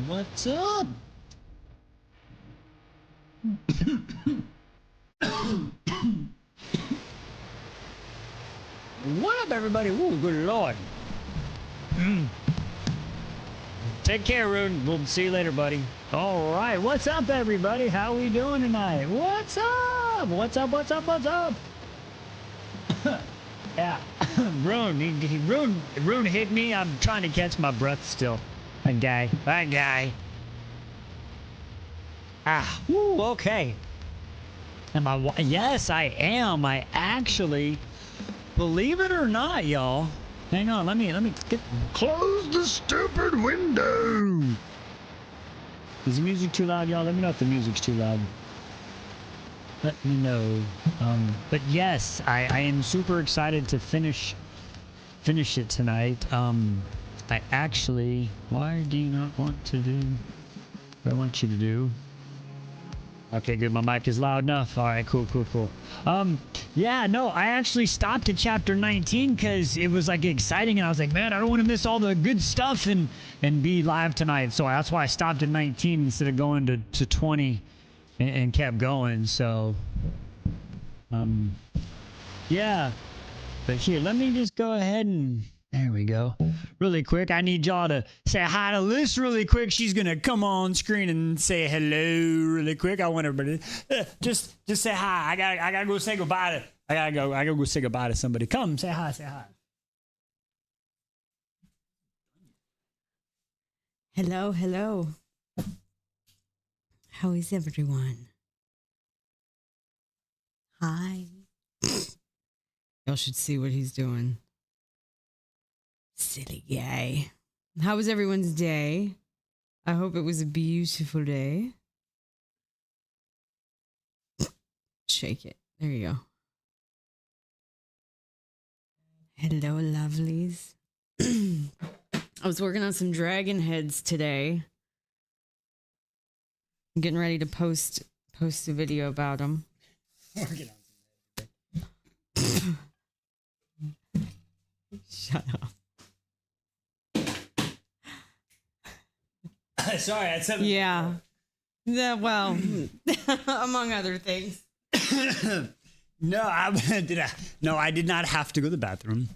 What's up? What up, everybody? Ooh, good lord. Take care, Rune. We'll see you later, buddy. All right. What's up, everybody? How we doing tonight? What's up? What's up? What's up? What's up? Yeah. Rune hit me. I'm trying to catch my breath still. That guy. Ah, woo, okay. Yes, I am. I actually, believe it or not, y'all. Hang on, let me close the stupid window. Is the music too loud, y'all? Let me know if the music's too loud. Let me know. But yes, I am super excited to finish it tonight. I actually, why do you not want to do what I want you to do? Okay, good. My mic is loud enough. All right, cool. Yeah, no, I actually stopped at chapter 19 because it was like exciting, and I was like, man, I don't want to miss all the good stuff and be live tonight. So that's why I stopped at 19 instead of going to 20 and kept going. So, yeah. But here, let me just go ahead and there we go. Really quick, I need y'all to say hi to Liz really quick. She's gonna come on screen and say hello really quick. I want everybody just say hi. I gotta go say goodbye to. I gotta go say goodbye to somebody. Come, say hi. Hello. How is everyone? Hi. Y'all should see what he's doing. Silly guy. How was everyone's day? I hope it was a beautiful day. Shake it. There you go. Hello, lovelies. I was working on some dragon heads today. I'm getting ready to post a video about them. Working on some Shut up. Sorry, I said. Yeah. Well, among other things. No, I did not have to go to the bathroom.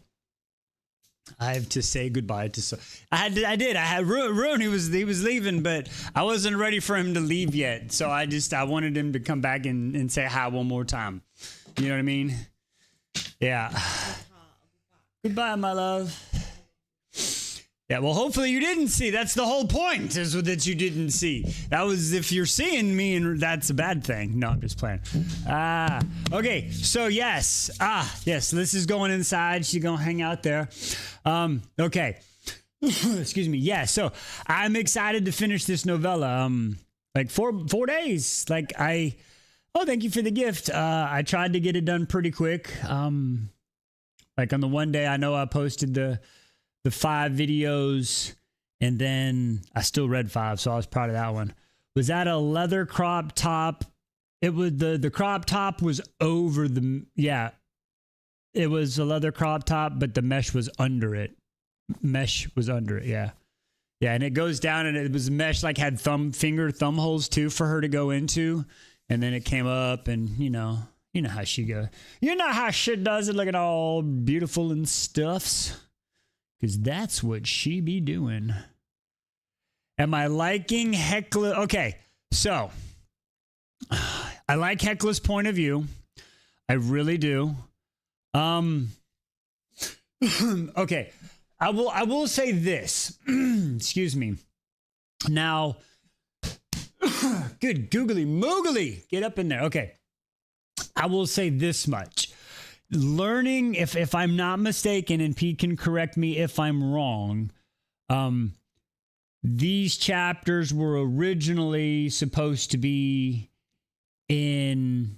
I have to say goodbye to. I had Rune. He was leaving, but I wasn't ready for him to leave yet. So I wanted him to come back and say hi one more time. You know what I mean? Yeah. Goodbye, my love. Yeah, well, hopefully you didn't see. That's the whole point, is that you didn't see. That was if you're seeing me, and that's a bad thing. No, I'm just playing. Okay, so yes. Yes, this is going inside. She's going to hang out there. Okay. Excuse me. Yeah, so I'm excited to finish this novella. Like four days. Oh, thank you for the gift. I tried to get it done pretty quick. Like on the one day, I know I posted the 5 videos, and then I still read 5, so I was proud of that one. Was that a leather crop top? It was the crop top was over the, yeah. It was a leather crop top, but the mesh was under it. Yeah. Yeah, and it goes down, and it was mesh, like had thumb holes too for her to go into, and then it came up, and you know how she goes. You know how she does it, looking all beautiful and stuffs. Because that's what she be doing. Am I liking Hecla? Okay, so I like Hecla's point of view. I really do. Okay, I will say this. Excuse me. Now, good googly moogly. Get up in there. Okay. I will say this much. Learning, if I'm not mistaken, and Pete can correct me if I'm wrong, these chapters were originally supposed to be in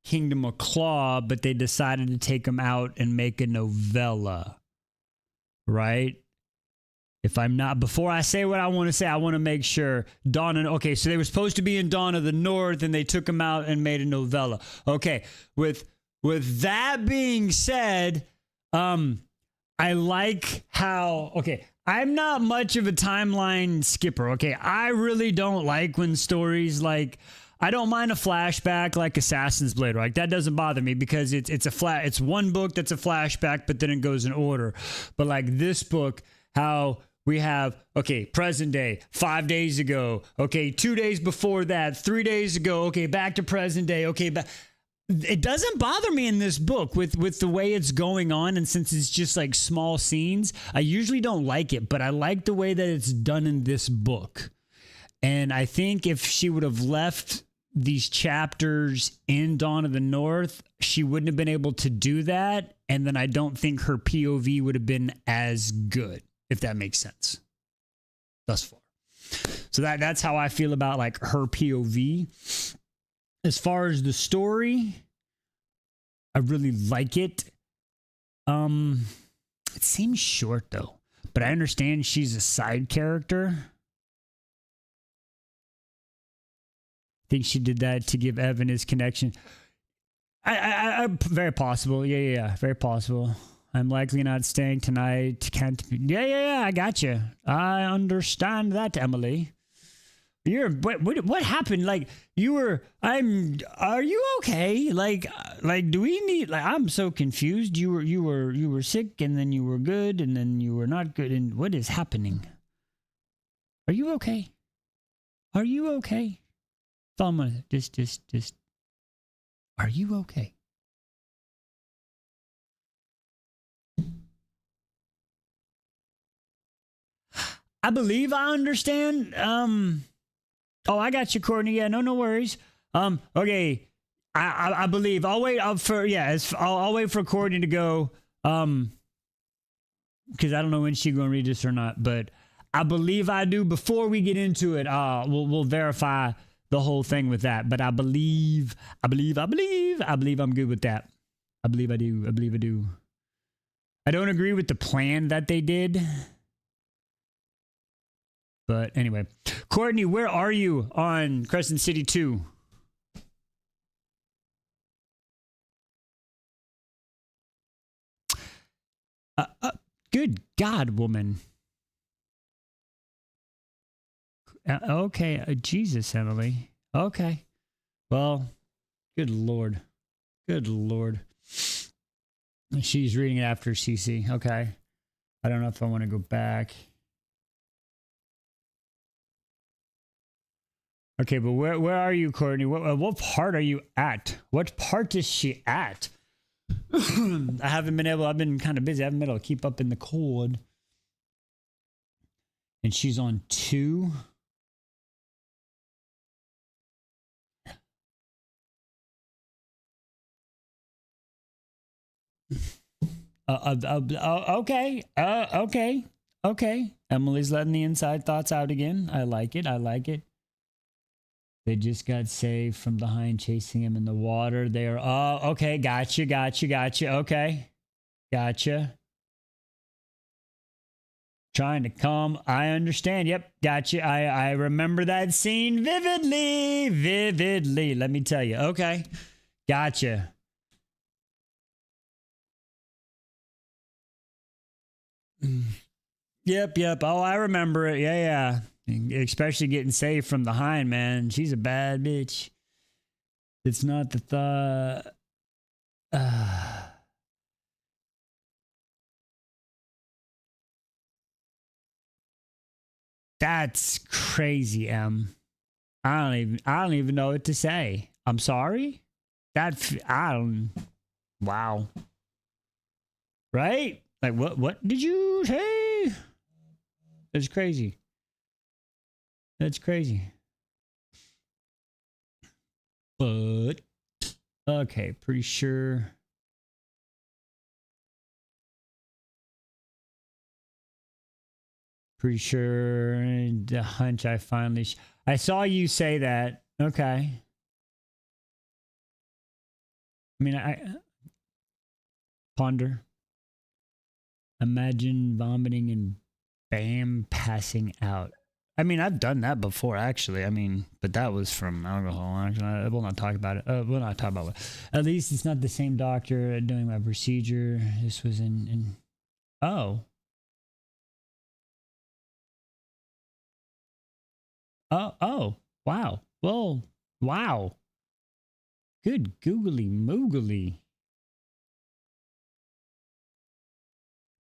Kingdom of Claw, but they decided to take them out and make a novella, right? If I'm not, before I say what I want to say, I want to make sure okay, so they were supposed to be in Dawn of the North, and they took them out and made a novella. Okay, with that being said, I like how I'm not much of a timeline skipper. Okay, I really don't like when stories like I don't mind a flashback like Assassin's Blade. Like that doesn't bother me because it's one book that's a flashback, but then it goes in order. But like this book, how we have present day, 5 days ago, 2 days before that, 3 days ago, back to present day, it doesn't bother me in this book with the way it's going on, and since it's just like small scenes, I usually don't like it, but I like the way that it's done in this book. And I think if she would have left these chapters in Dawn of the North, she wouldn't have been able to do that, and then I don't think her POV would have been as good, if that makes sense, thus far. So that's how I feel about like her POV. As far as the story, I really like it. It seems short though, but I understand she's a side character. I think she did that to give Evan his connection. I very possible. Yeah, very possible. I'm likely not staying tonight. Can't be. Yeah. I got you. I understand that, Emily. What happened? Like you were. Are you okay? Like do we need? Like I'm so confused. You were sick, and then you were good, and then you were not good. And what is happening? Are you okay? Are you okay? So I'm gonna just. Are you okay? I believe I understand. Oh, I got you, Courtney. Yeah, no worries. Okay. I believe I'll wait I'll wait for Courtney to go. Because I don't know when she's gonna read this or not, but I believe I do. Before we get into it, we'll verify the whole thing with that. But I believe I'm good with that. I believe I do. I don't agree with the plan that they did. But anyway, Courtney, where are you on Crescent City 2? Good God, woman. Okay, Jesus, Emily. Okay. Well, good Lord. Good Lord. She's reading it after CC. Okay. I don't know if I want to go back. Okay, but where are you, Courtney? What part are you at? What part is she at? I've been kind of busy. I haven't been able to keep up in the cold. And she's on 2. Okay. Emily's letting the inside thoughts out again. I like it. They just got saved from behind, chasing him in the water. They are, okay. Gotcha. Okay. Gotcha. Trying to come. I understand. Yep. Gotcha. I remember that scene vividly. Let me tell you. Okay. Gotcha. Yep. Oh, I remember it. Yeah. Especially getting saved from the hind, man. She's a bad bitch. It's not the thought. That's crazy, Em. I don't even know what to say. I'm sorry. Wow. Right? Like what did you say? That's crazy. But okay, pretty sure. The hunch I finally I saw you say that. Okay. I mean, I ponder. Imagine vomiting and bam, passing out. I mean, I've done that before, actually. I mean, but that was from alcohol. Actually, we'll not talk about it. We'll not talk about it. At least it's not the same doctor doing my procedure. This was in. Oh. Oh, wow. Well, wow. Good googly moogly.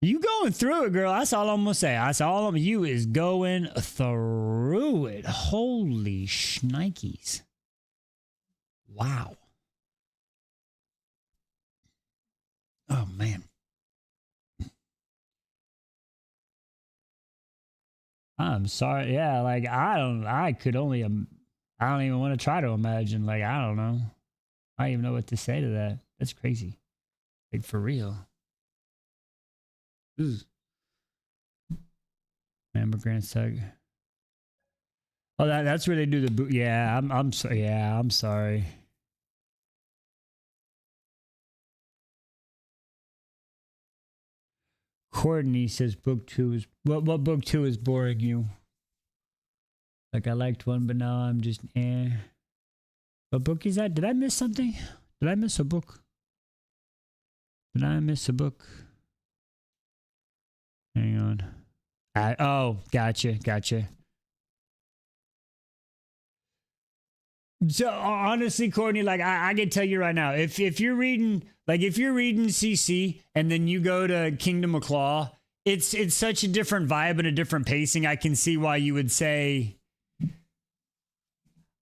You going through it, girl. That's all I'm gonna say. That's all you is going through it. Holy shnikes. Wow. Oh man. I'm sorry. Yeah, like I could only I don't even want to try to imagine. Like, I don't know. I don't even know what to say to that. That's crazy. Like, for real. Ugh. Mammogram suck. Oh, that's where they do the boot. Yeah, I'm so yeah, I'm sorry. Courtney says book two is what book two is boring you? Like, I liked one, but now I'm just eh. What book is that? Did I miss something? Did I miss a book? Did I miss a book? Hang on. Oh, gotcha. So honestly, Courtney, like I can tell you right now, if you're reading CC and then you go to Kingdom of Claw, it's such a different vibe and a different pacing. I can see why you would say.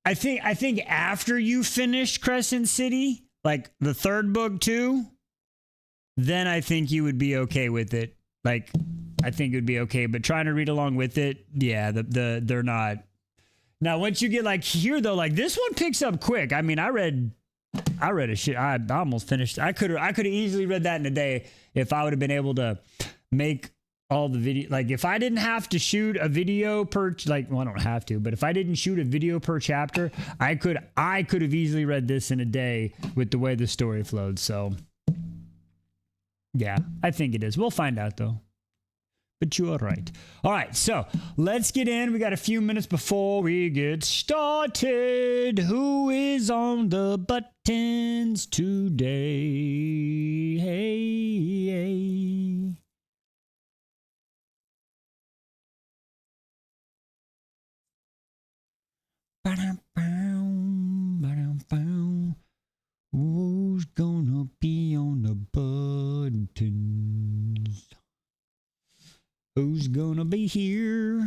I think after you finished Crescent City, like the third book too, then I think you would be okay with it. Like, I think it would be okay, but trying to read along with it, yeah, they're not. Now, once you get like here though, like this one picks up quick. I mean, I read a shit. I almost finished. I could have easily read that in a day if I would have been able to make all the video. Like, if I didn't have to shoot a video per, like, well, I don't have to, but if I didn't shoot a video per chapter, I could have easily read this in a day with the way the story flowed. So, yeah, I think it is. We'll find out though. But you are right. All right, so let's get in. We got a few minutes before we get started. Who is on the buttons today? Hey. Who's gonna be on the buttons? Who's gonna be here?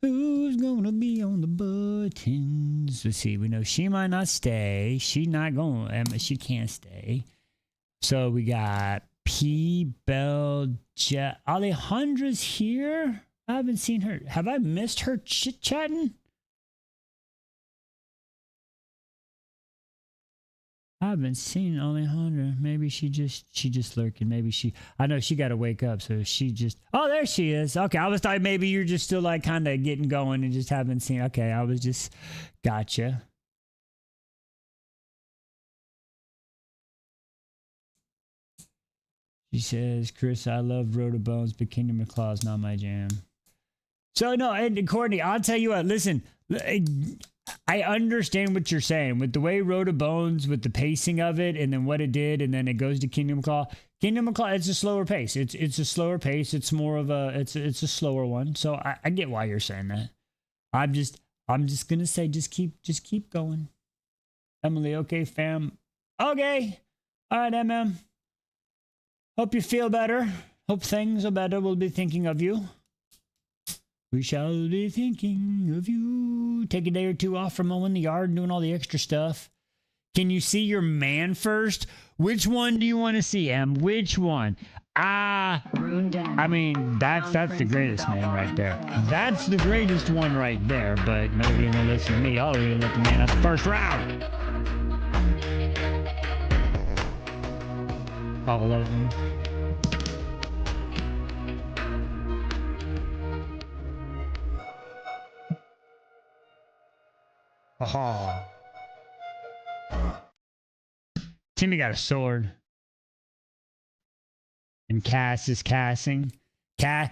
Who's gonna be on the buttons? Let's see. We know she might not stay. She not going. She can't stay. So we got P. Bell. Alejandra's here. I haven't seen her. Have I missed her chit chatting? I haven't seen Alejandra. Maybe she just lurking. Maybe I know she got to wake up, so she just. Oh, there she is. Okay, I was thought maybe you're just still like kind of getting going and just haven't seen. Okay, I was just. Gotcha. She says, Chris, I love Road of Bones, but Kingdom of Claws not my jam. So no, and Courtney, I'll tell you what. Listen, I understand what you're saying with the way Road of Bones, with the pacing of it, and then what it did, and then it goes to Kingdom of Claw. Kingdom of Claw, it's a slower pace. It's a slower pace. It's more of a it's a slower one. So I get why you're saying that. I'm just gonna say just keep going. Emily, okay, fam. Okay. All right, MM. Hope you feel better. Hope things are better. We'll be thinking of you. We shall be thinking of you. Take a day or two off from mowing the yard and doing all the extra stuff. Can you see your man first? Which one do you want to see, Em? Which one? I mean, that's the greatest man right there. That's the greatest one right there, but nobody will listen to me. I'll really let the man out the first round. All of them. Oh. Timmy got a sword. And Cass is casting. Yeah,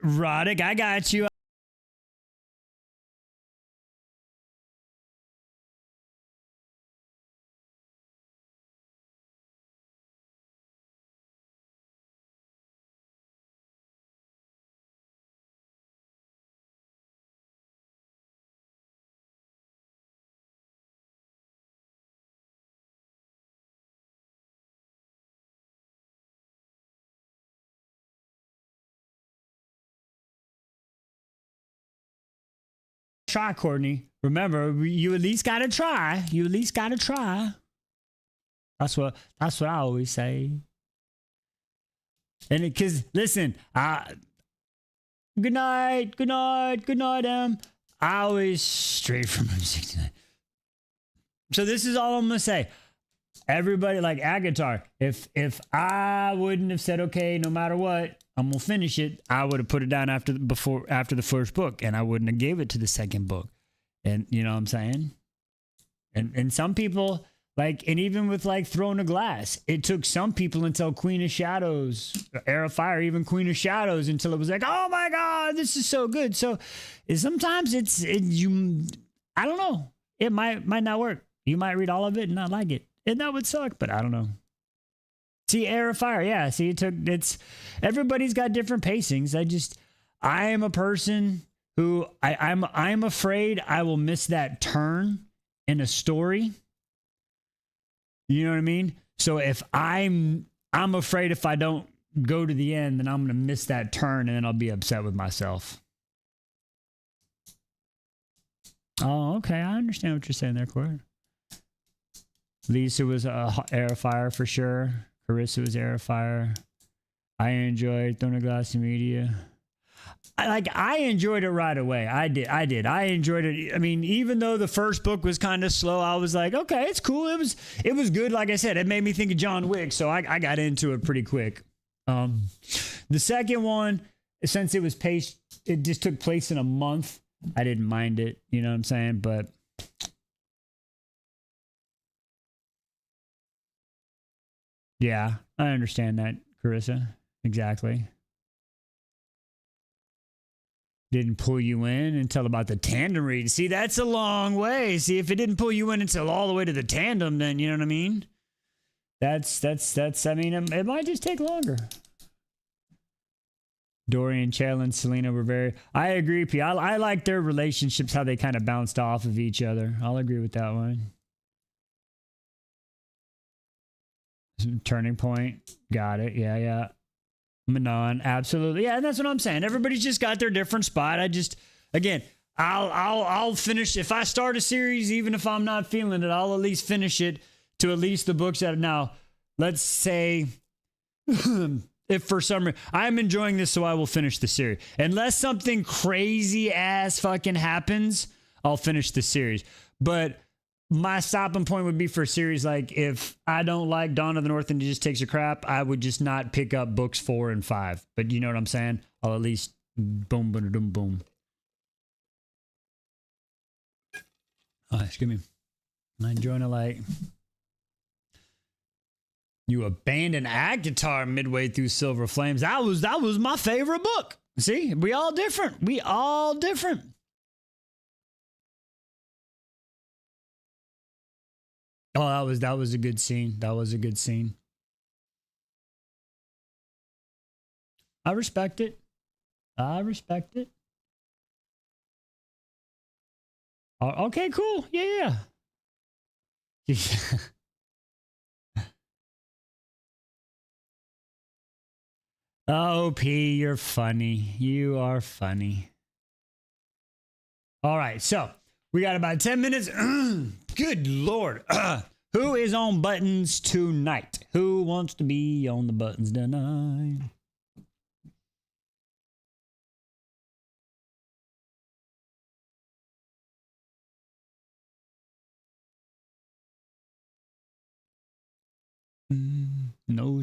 Roddick, I got you. try, Courtney. Remember, you at least gotta try. You at least gotta try. That's what I always say. And because listen, good night, I always straight from 69. So this is all I'm gonna say. Everybody, like Agatar, if I wouldn't have said, okay, no matter what, I'm gonna finish it, I would have put it down after the first book, and I wouldn't have gave it to the second book. And you know what I'm saying? And some people, like, and even with like Throne of Glass, it took some people until Queen of Shadows, Heir of Fire, even Queen of Shadows, until it was like, oh my God, this is so good. So sometimes I don't know. It might not work. You might read all of it and not like it. And that would suck, but I don't know. See, Heir of Fire, yeah. See, everybody's got different pacings. I am a person who I'm afraid I will miss that turn in a story. You know what I mean? So if I'm afraid if I don't go to the end, then I'm going to miss that turn and then I'll be upset with myself. Oh, okay. I understand what you're saying there, Corey. Lisa was Heir of Fire for sure. Carissa was Heir of Fire. I enjoyed Throne of Glass Media. I enjoyed it right away. I did. I enjoyed it. I mean, even though the first book was kind of slow, I was like, okay, it's cool. It was good. Like I said, it made me think of John Wick, so I got into it pretty quick. The second one, since it was paced, it just took place in a month. I didn't mind it. You know what I'm saying? But yeah, I understand that, Carissa. Exactly. Didn't pull you in until about the tandem read. See, that's a long way. See, if it didn't pull you in until all the way to the tandem, then you know what I mean? That's I mean, it might just take longer. Dorian, Chael, and Selena were very, I agree, P. I like their relationships, how they kind of bounced off of each other. I'll agree with that one. Turning Point. Got it. Yeah. Manon, absolutely. Yeah, and that's what I'm saying. Everybody's just got their different spot. I'll finish. If I start a series, even if I'm not feeling it, I'll at least finish it to at least the books that now, let's say, if for some reason I'm enjoying this, so I will finish the series. Unless something crazy ass fucking happens, I'll finish the series. But my stopping point would be for a series like if I don't like Dawn of the North and it just takes a crap, I would just not pick up books 4 and 5. But you know what I'm saying? I'll at least boom, boom, boom, boom. Oh, excuse me. I'm enjoying it like you abandoned Agatar midway through Silver Flames. That was my favorite book. See, we all different. Oh, that was a good scene. I respect it. Oh, okay, cool. Yeah. Oh, P, you're funny. You are funny. All right, so we got about 10 minutes. Good Lord. Who is on buttons tonight? Who wants to be on the buttons tonight? No.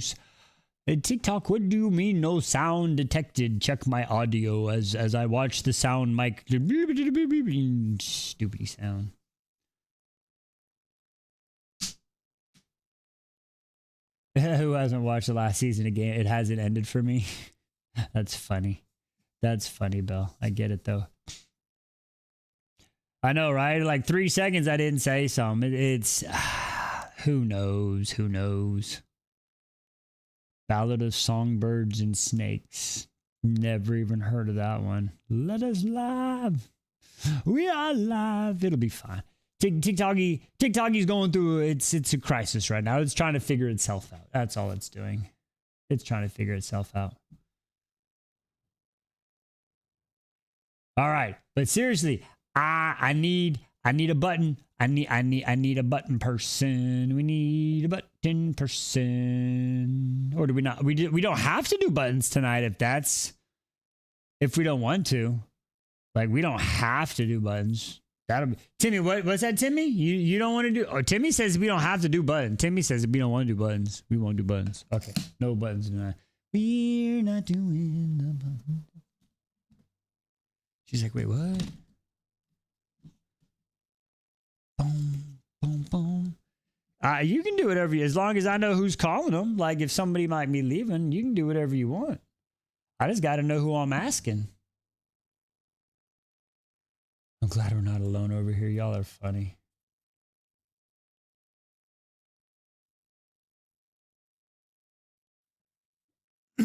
TikTok, what do you mean no sound detected? Check my audio as I watch the sound mic. Stupid sound. Who hasn't watched the last season again? It hasn't ended for me. That's funny. That's funny, Bill. I get it though. I know, right? Like 3 seconds I didn't say something. It's who knows? Ballad of Songbirds and Snakes. Never even heard of that one. Let us live. We are live. It'll be fine. TikTok's going through it's a crisis right now. It's trying to figure itself out. That's all it's doing. It's trying to figure itself out. All right, but seriously, I need a button. I need a button person. We need a button person. Or do we not? We don't have to do buttons tonight if we don't want to. Like, we don't have to do buttons. That'll be Timmy. What's that, Timmy? You don't want to do? Oh, Timmy says we don't have to do buttons. Timmy says if we don't want to do buttons, we won't do buttons. Okay, no buttons tonight. We're not doing the buttons. She's like, wait, what? Boom, boom, boom. You can do whatever as long as I know who's calling them. Like, if somebody might be leaving, you can do whatever you want. I just got to know who I'm asking. I'm glad we're not alone over here. Y'all are funny. Oh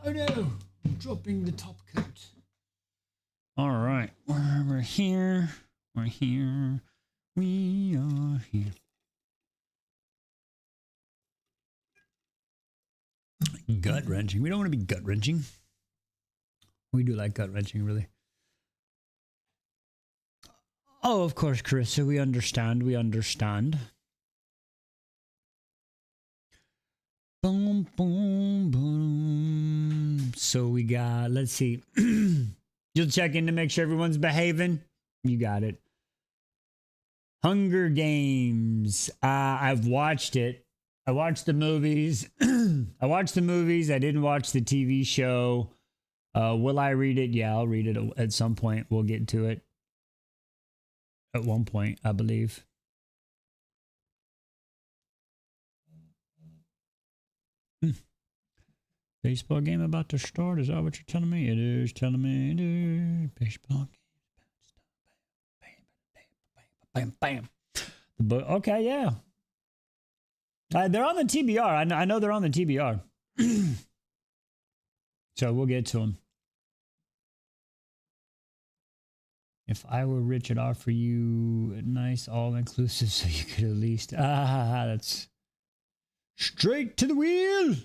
no, I'm dropping the top coat. All right, we're here. We're here. We are here. Gut wrenching. We don't want to be gut wrenching. We do like gut wrenching, really. Oh, of course, Carissa. We understand. We understand. Boom, boom, boom. So we got, let's see. You'll check in to make sure everyone's behaving. You got it. Hunger Games. I've watched it. I watched the movies. I watched the movies. I didn't watch the TV show. Will I read it? Yeah, I'll read it at some point. We'll get to it. At one point, I believe. Baseball game about to start. Is that what you're telling me? It is telling me it is. Baseball game. Bam, bam, bam. Okay, yeah. They're on the TBR. I know they're on the TBR. So we'll get to them. If I were rich, I'd offer you a nice all-inclusive so you could at least... that's straight to the wheel.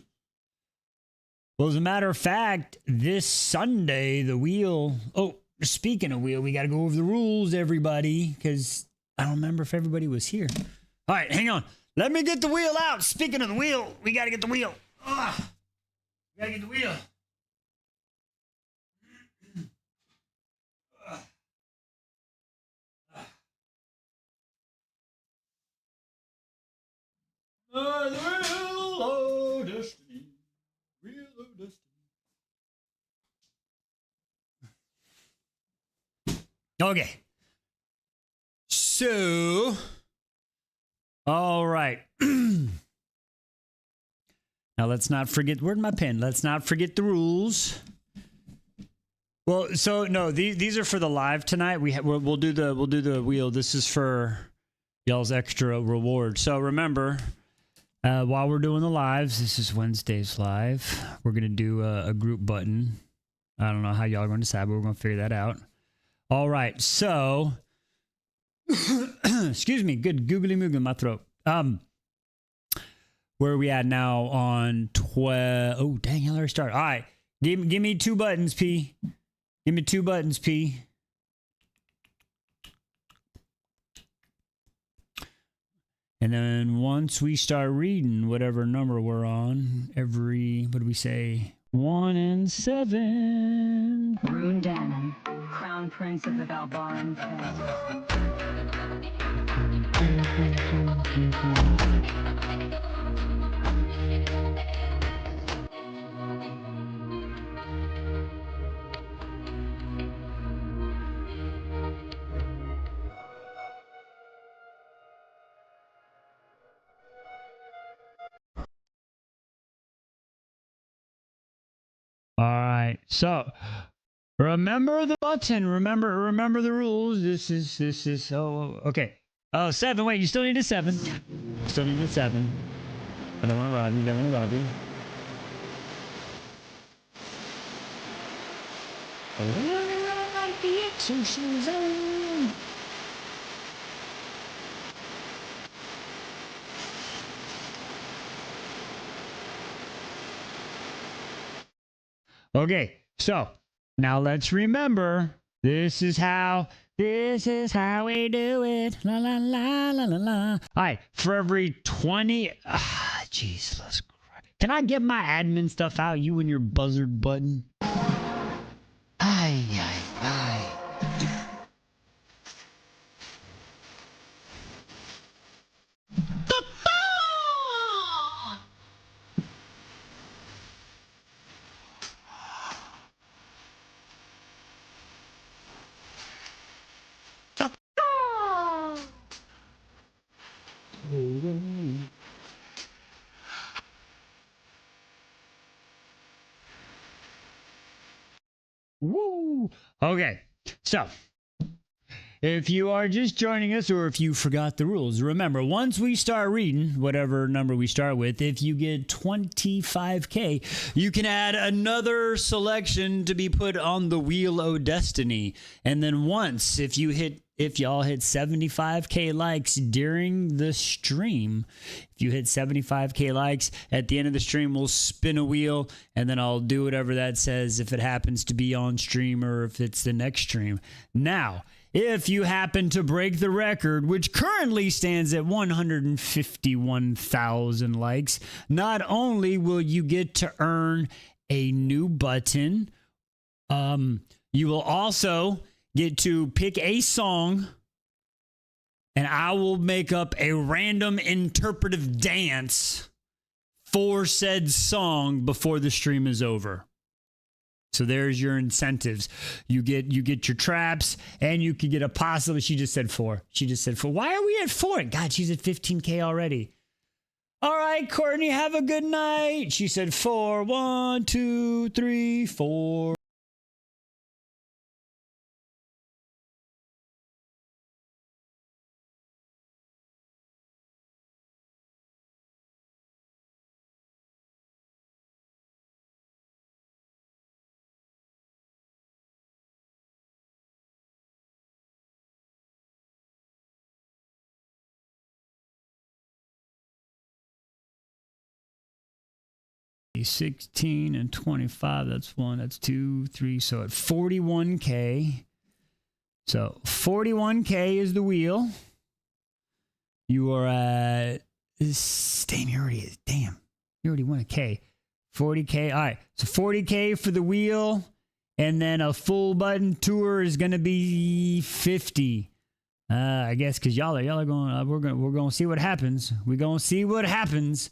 Well, as a matter of fact, this Sunday, the wheel... Oh, speaking of wheel, we got to go over the rules, everybody, because I don't remember if everybody was here. All right, hang on. Let me get the wheel out. Speaking of the wheel, we got to get the wheel. We got to get the wheel. The wheel of destiny. Wheel of destiny. Okay. So, all right. Now let's not forget, where'd my pen? Let's not forget the rules. Well, so no, these are for the live tonight. We'll do the wheel. This is for y'all's extra reward. So remember, while we're doing the lives, this is Wednesday's live. We're gonna do a group button. I don't know how y'all are going to decide, but we're going to figure that out. All right, so excuse me, good googly moogly in my throat. Where are we at now on 12? Oh, dang, I already started. All right, give me 2 buttons, P. Give me 2 buttons, P. And then once we start reading whatever number we're on, what do we say? 1 and 7. Rune Danon, Crown Prince of the Valbaran All right, so remember the button. Remember the rules. This is. Oh, okay. Oh, 7. Wait, you still need a 7. Still need a 7. I don't want to rob you. Don't want to rob you. Like the exorcism. Okay, so Now let's remember, this is how we do it. La la la la la la. All right, for every 20, Jesus Christ. Can I get my admin stuff out? You and your buzzard button. Ay, ay, ay. Woo! Okay, so if you are just joining us or if you forgot the rules, remember, once we start reading, whatever number we start with, if you get 25K, you can add another selection to be put on the Wheel of Destiny. And then once, if y'all hit 75K likes during the stream, if you hit 75K likes at the end of the stream, we'll spin a wheel and then I'll do whatever that says if it happens to be on stream or if it's the next stream. Now, if you happen to break the record, which currently stands at 151,000 likes, not only will you get to earn a new button, you will also get to pick a song, and I will make up a random interpretive dance for said song before the stream is over. So there's your incentives. You get your traps, and you could get a possible. She just said 4. Why are we at 4? God, she's at 15K already. All right, Courtney, have a good night. She said 4. 1, 2, 3, 4. He's 16 and 25. That's 1, that's 2, 3. So at 41K. So 41K is the wheel. You are at damn, you already won a K. 40K. All right. So 40K for the wheel. And then a full button tour is gonna be 50. I guess because y'all are going. We're gonna see what happens. We're gonna see what happens.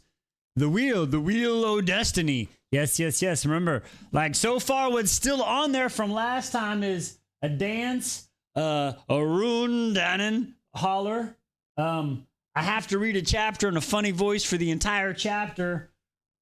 The wheel of destiny. Yes. Remember, like so far, what's still on there from last time is a dance, a rune, dannen, holler. I have to read a chapter in a funny voice for the entire chapter,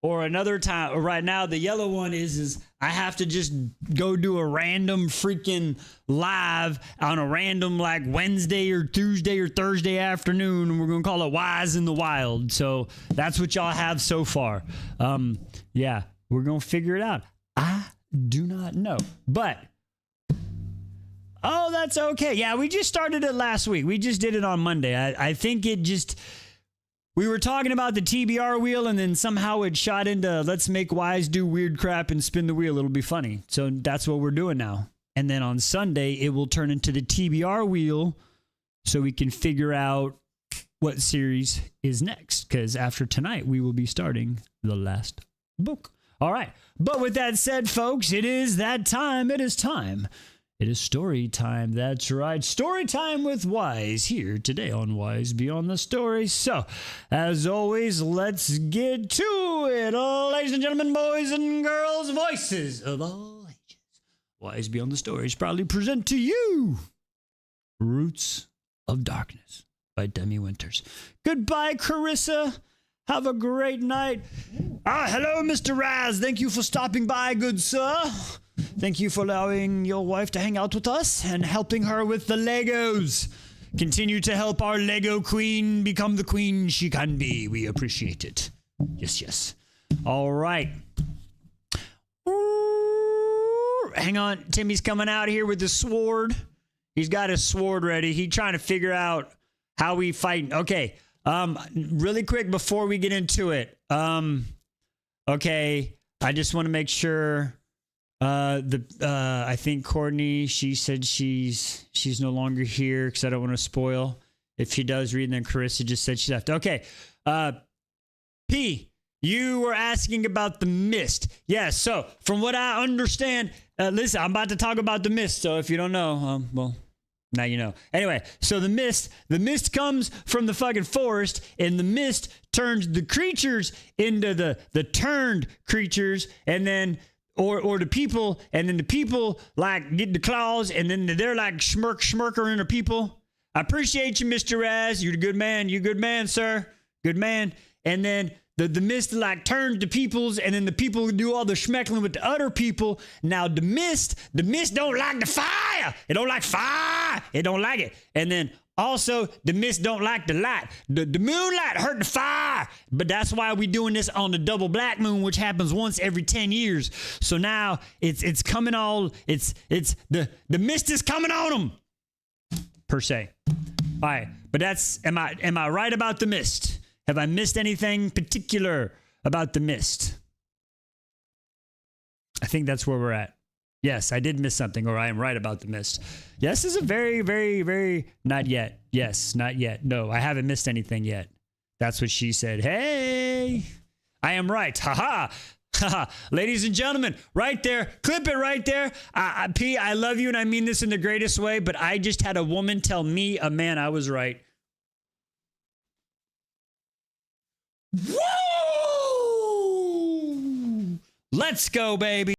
or another time. Right now, the yellow one is I have to just go do a random freaking live on a random like Wednesday or Tuesday or Thursday afternoon, and we're gonna call it Wise in the Wild. So that's what y'all have so far. Yeah, we're gonna figure it out. I do not know, but oh, that's okay. Yeah, we just started it last week. We just did it on Monday. I think it just. We were talking about the TBR wheel, and then somehow it shot into let's make Wise do weird crap and spin the wheel. It'll be funny. So that's what we're doing now. And then on Sunday, it will turn into the TBR wheel so we can figure out what series is next. Because after tonight, we will be starting the last book. All right. But with that said, folks, it is that time. It is time. It is story time. That's right. Story time with Wise here today on Wise Beyond the Story. So, as always, let's get to it. Ladies and gentlemen, boys and girls, voices of all ages. Wise Beyond the Stories proudly present to you Roots of Darkness by Demi Winters. Goodbye, Carissa. Have a great night. Hello, Mr. Raz. Thank you for stopping by, good sir. Thank you for allowing your wife to hang out with us and helping her with the Legos. Continue to help our Lego queen become the queen she can be. We appreciate it. Yes. All right. Hang on. Timmy's coming out here with the sword. He's got his sword ready. He's trying to figure out how we fight. Okay. Really quick before we get into it. Okay. I just want to make sure. I think Courtney, she said she's no longer here because I don't want to spoil. If she does read, then Carissa just said she left. Okay. P, you were asking about the mist. Yes. So from what I understand, listen, I'm about to talk about the mist. So if you don't know, well, now you know. Anyway, so the mist comes from the fucking forest, and the mist turns the creatures into the turned creatures, and then or the people, and then the people like get the claws, and then they're like schmirker into people. I appreciate you, Mr. Raz. You're a good man. You're a good man, sir. Good man. And then the mist like turns to peoples, and then the people do all the schmeckling with the other people. Now the mist don't like the fire. It don't like fire. It don't like it. And then also the mist don't like the light. The moonlight hurt the fire. But that's why we doing this on the double black moon, which happens once every 10 years. So now it's coming all. It's the mist is coming on them. Per se. All right, but am I right about the mist? Have I missed anything particular about the mist? I think that's where we're at. Yes, I did miss something, or I am right about the mist. Yes is a very, very, very not yet. Yes, not yet. No, I haven't missed anything yet. That's what she said. Hey, I am right. Ha ha. Ladies and gentlemen, right there, clip it right there. P, I love you, and I mean this in the greatest way, but I just had a woman tell me, a man, I was right. Woo! Let's go, baby.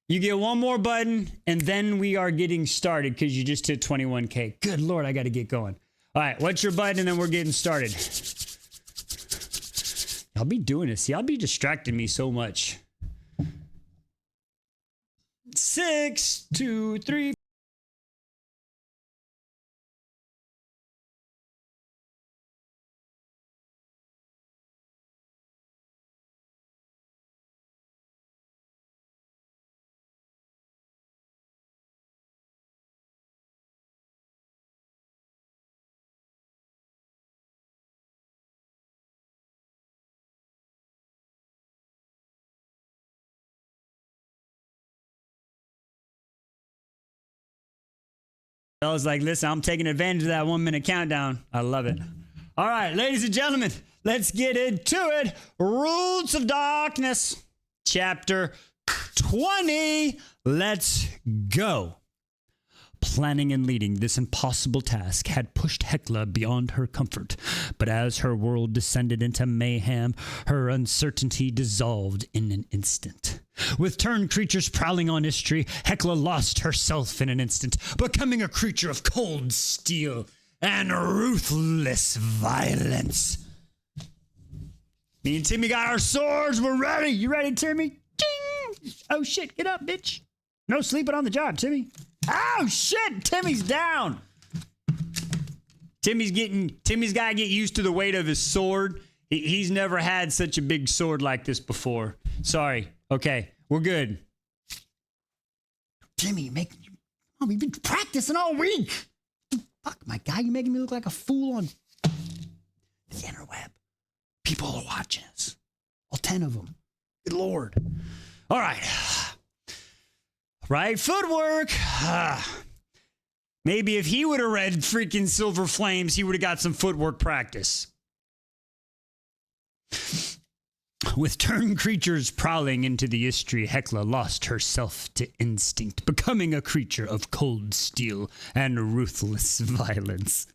You get one more button, and then we are getting started because you just hit 21K. Good Lord, I got to get going. All right, what's your button, and then we're getting started. I'll be doing this. See, I'll be distracting me so much. 6, 2, 3. I was like, listen, I'm taking advantage of that 1 minute countdown. I love it. All right, ladies and gentlemen, let's get into it. Roots of Darkness, chapter 20. Let's go. Planning and leading this impossible task had pushed Hecla beyond her comfort, but as her world descended into mayhem, her uncertainty dissolved in an instant. With turned creatures prowling on Istri, Hecla lost herself in an instant, becoming a creature of cold steel and ruthless violence. Me and Timmy got our swords. We're ready. You ready, Timmy? Ding! Oh, shit. Get up, bitch. No sleeping on the job, Timmy. Oh, shit. Timmy's down. Timmy's got to get used to the weight of his sword. He's never had such a big sword like this before. Sorry. Okay, we're good. Timmy, we've been practicing all week. Fuck, my guy, you're making me look like a fool on the interweb. People are watching us. All 10 of them. Good Lord. All right. Right footwork. Maybe if he would have read freaking Silver Flames, he would have got some footwork practice. With turned creatures prowling into the Istri, Hecla lost herself to instinct, becoming a creature of cold steel and ruthless violence.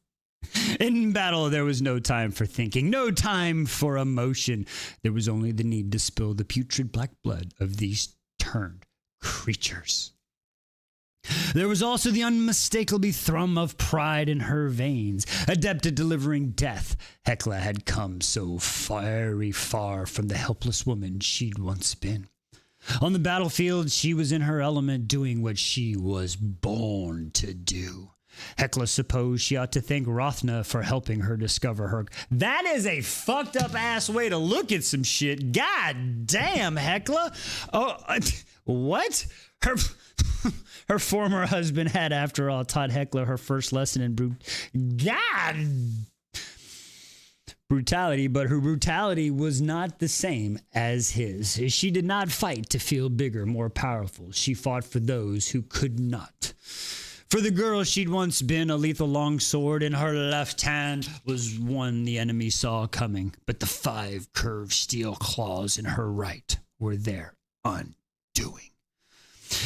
In battle, there was no time for thinking, no time for emotion. There was only the need to spill the putrid black blood of these turned creatures. There was also the unmistakable thrum of pride in her veins. Adept at delivering death, Hecla had come so very far from the helpless woman she'd once been. On the battlefield, she was in her element, doing what she was born to do. Hekla supposed she ought to thank Rothna for helping her discover her. That is a fucked up ass way to look at some shit. God damn, Hekla. Oh, what? Her former husband had, after all, taught Hekla her first lesson in brutality, but her brutality was not the same as his. She did not fight to feel bigger, more powerful. She fought for those who could not. For the girl she'd once been, a lethal longsword in her left hand was one the enemy saw coming, but the 5 curved steel claws in her right were their undoing.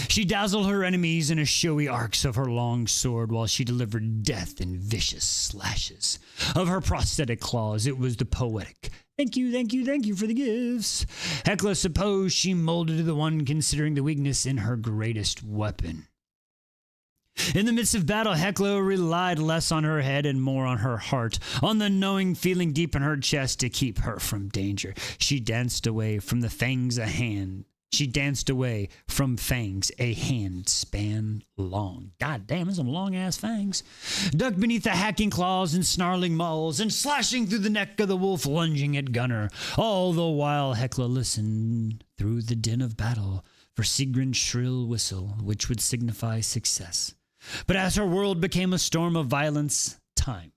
She dazzled her enemies in a showy arcs of her long sword while she delivered death in vicious slashes of her prosthetic claws. It was the poetic, thank you for the gifts. Hekla supposed she molded the one considering the weakness in her greatest weapon. In the midst of battle, Hekla relied less on her head and more on her heart, on the knowing feeling deep in her chest to keep her from danger. She danced away from the fangs a hand. She danced away from fangs a hand span long. God damn, there's some long-ass fangs. Ducked beneath the hacking claws and snarling mauls, and slashing through the neck of the wolf, lunging at Gunnar. All the while Hekla listened through the din of battle for Sigrun's shrill whistle, which would signify success. But as her world became a storm of violence, time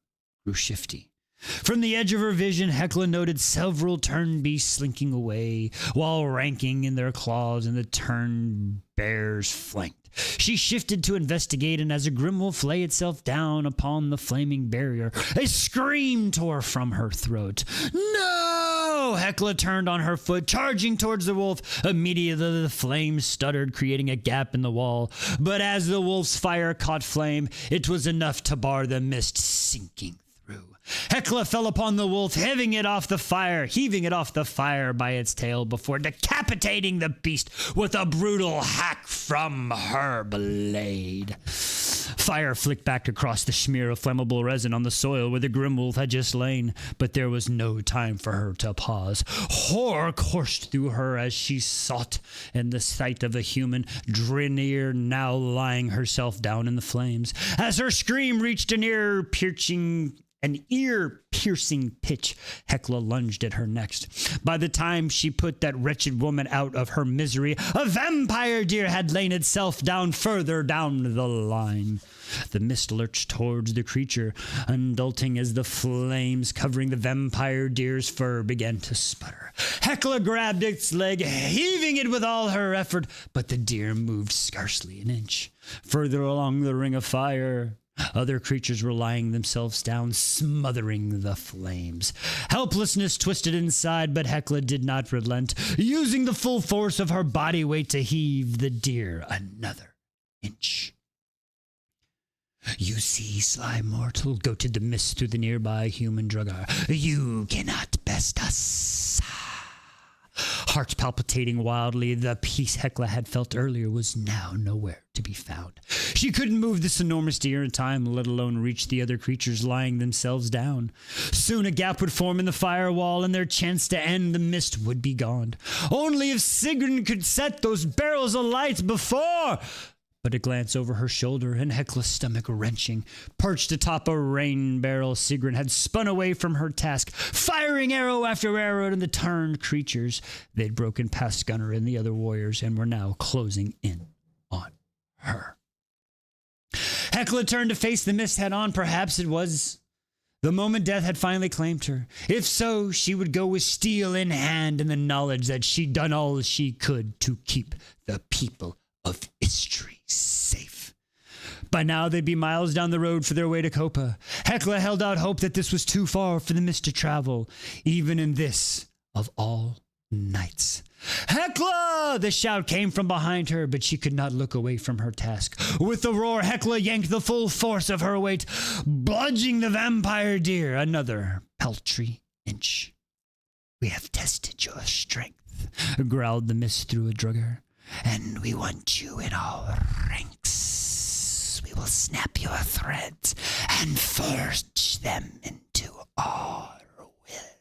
grew shifty. From the edge of her vision, Hekla noted several turned beasts slinking away, while ranking in their claws and the turned bears flanked. She shifted to investigate, and as a grim wolf lay itself down upon the flaming barrier, a scream tore from her throat. No! Hekla turned on her foot, charging towards the wolf. Immediately the flames stuttered, creating a gap in the wall. But as the wolf's fire caught flame, it was enough to bar the mist sinking through. Hekla fell upon the wolf, heaving it off the fire by its tail before decapitating the beast with a brutal hack from her blade. Fire flicked back across the smear of flammable resin on the soil where the grim wolf had just lain, but there was no time for her to pause. Horror coursed through her as she sought in the sight of a human, Drinir now lying herself down in the flames. As her scream reached an ear-piercing pitch, Hekla lunged at her next. By the time she put that wretched woman out of her misery, a vampire deer had lain itself down further down the line. The mist lurched towards the creature, undulating as the flames covering the vampire deer's fur began to sputter. Hekla grabbed its leg, heaving it with all her effort, but the deer moved scarcely an inch. Further along the ring of fire, other creatures were lying themselves down, smothering the flames. Helplessness twisted inside, but Hekla did not relent, using the full force of her body weight to heave the deer another inch. You see, sly mortal, goaded the mist through the nearby human Dragar. You cannot best us. Heart palpitating wildly, the peace Hekla had felt earlier was now nowhere to be found. She couldn't move this enormous deer in time, let alone reach the other creatures lying themselves down. Soon a gap would form in the firewall, and their chance to end the mist would be gone. Only if Sigrun could set those barrels alight before... But a glance over her shoulder, and Hekla's stomach wrenching. Perched atop a rain barrel, Sigrun had spun away from her task, firing arrow after arrow at the turned creatures. They'd broken past Gunnar and the other warriors, and were now closing in on her. Hekla turned to face the mist head on. Perhaps it was the moment death had finally claimed her. If so, she would go with steel in hand in the knowledge that she'd done all she could to keep the people of Istri safe. By now, they'd be miles down the road for their way to Copa. Hekla held out hope that this was too far for the mist to travel, even in this of all nights. Hekla! The shout came from behind her, but she could not look away from her task. With the roar, Hekla yanked the full force of her weight, bludgeoning the vampire deer another paltry inch. We have tested your strength, growled the mist through a drugger. And we want you in our ranks. We will snap your threads and forge them into our will.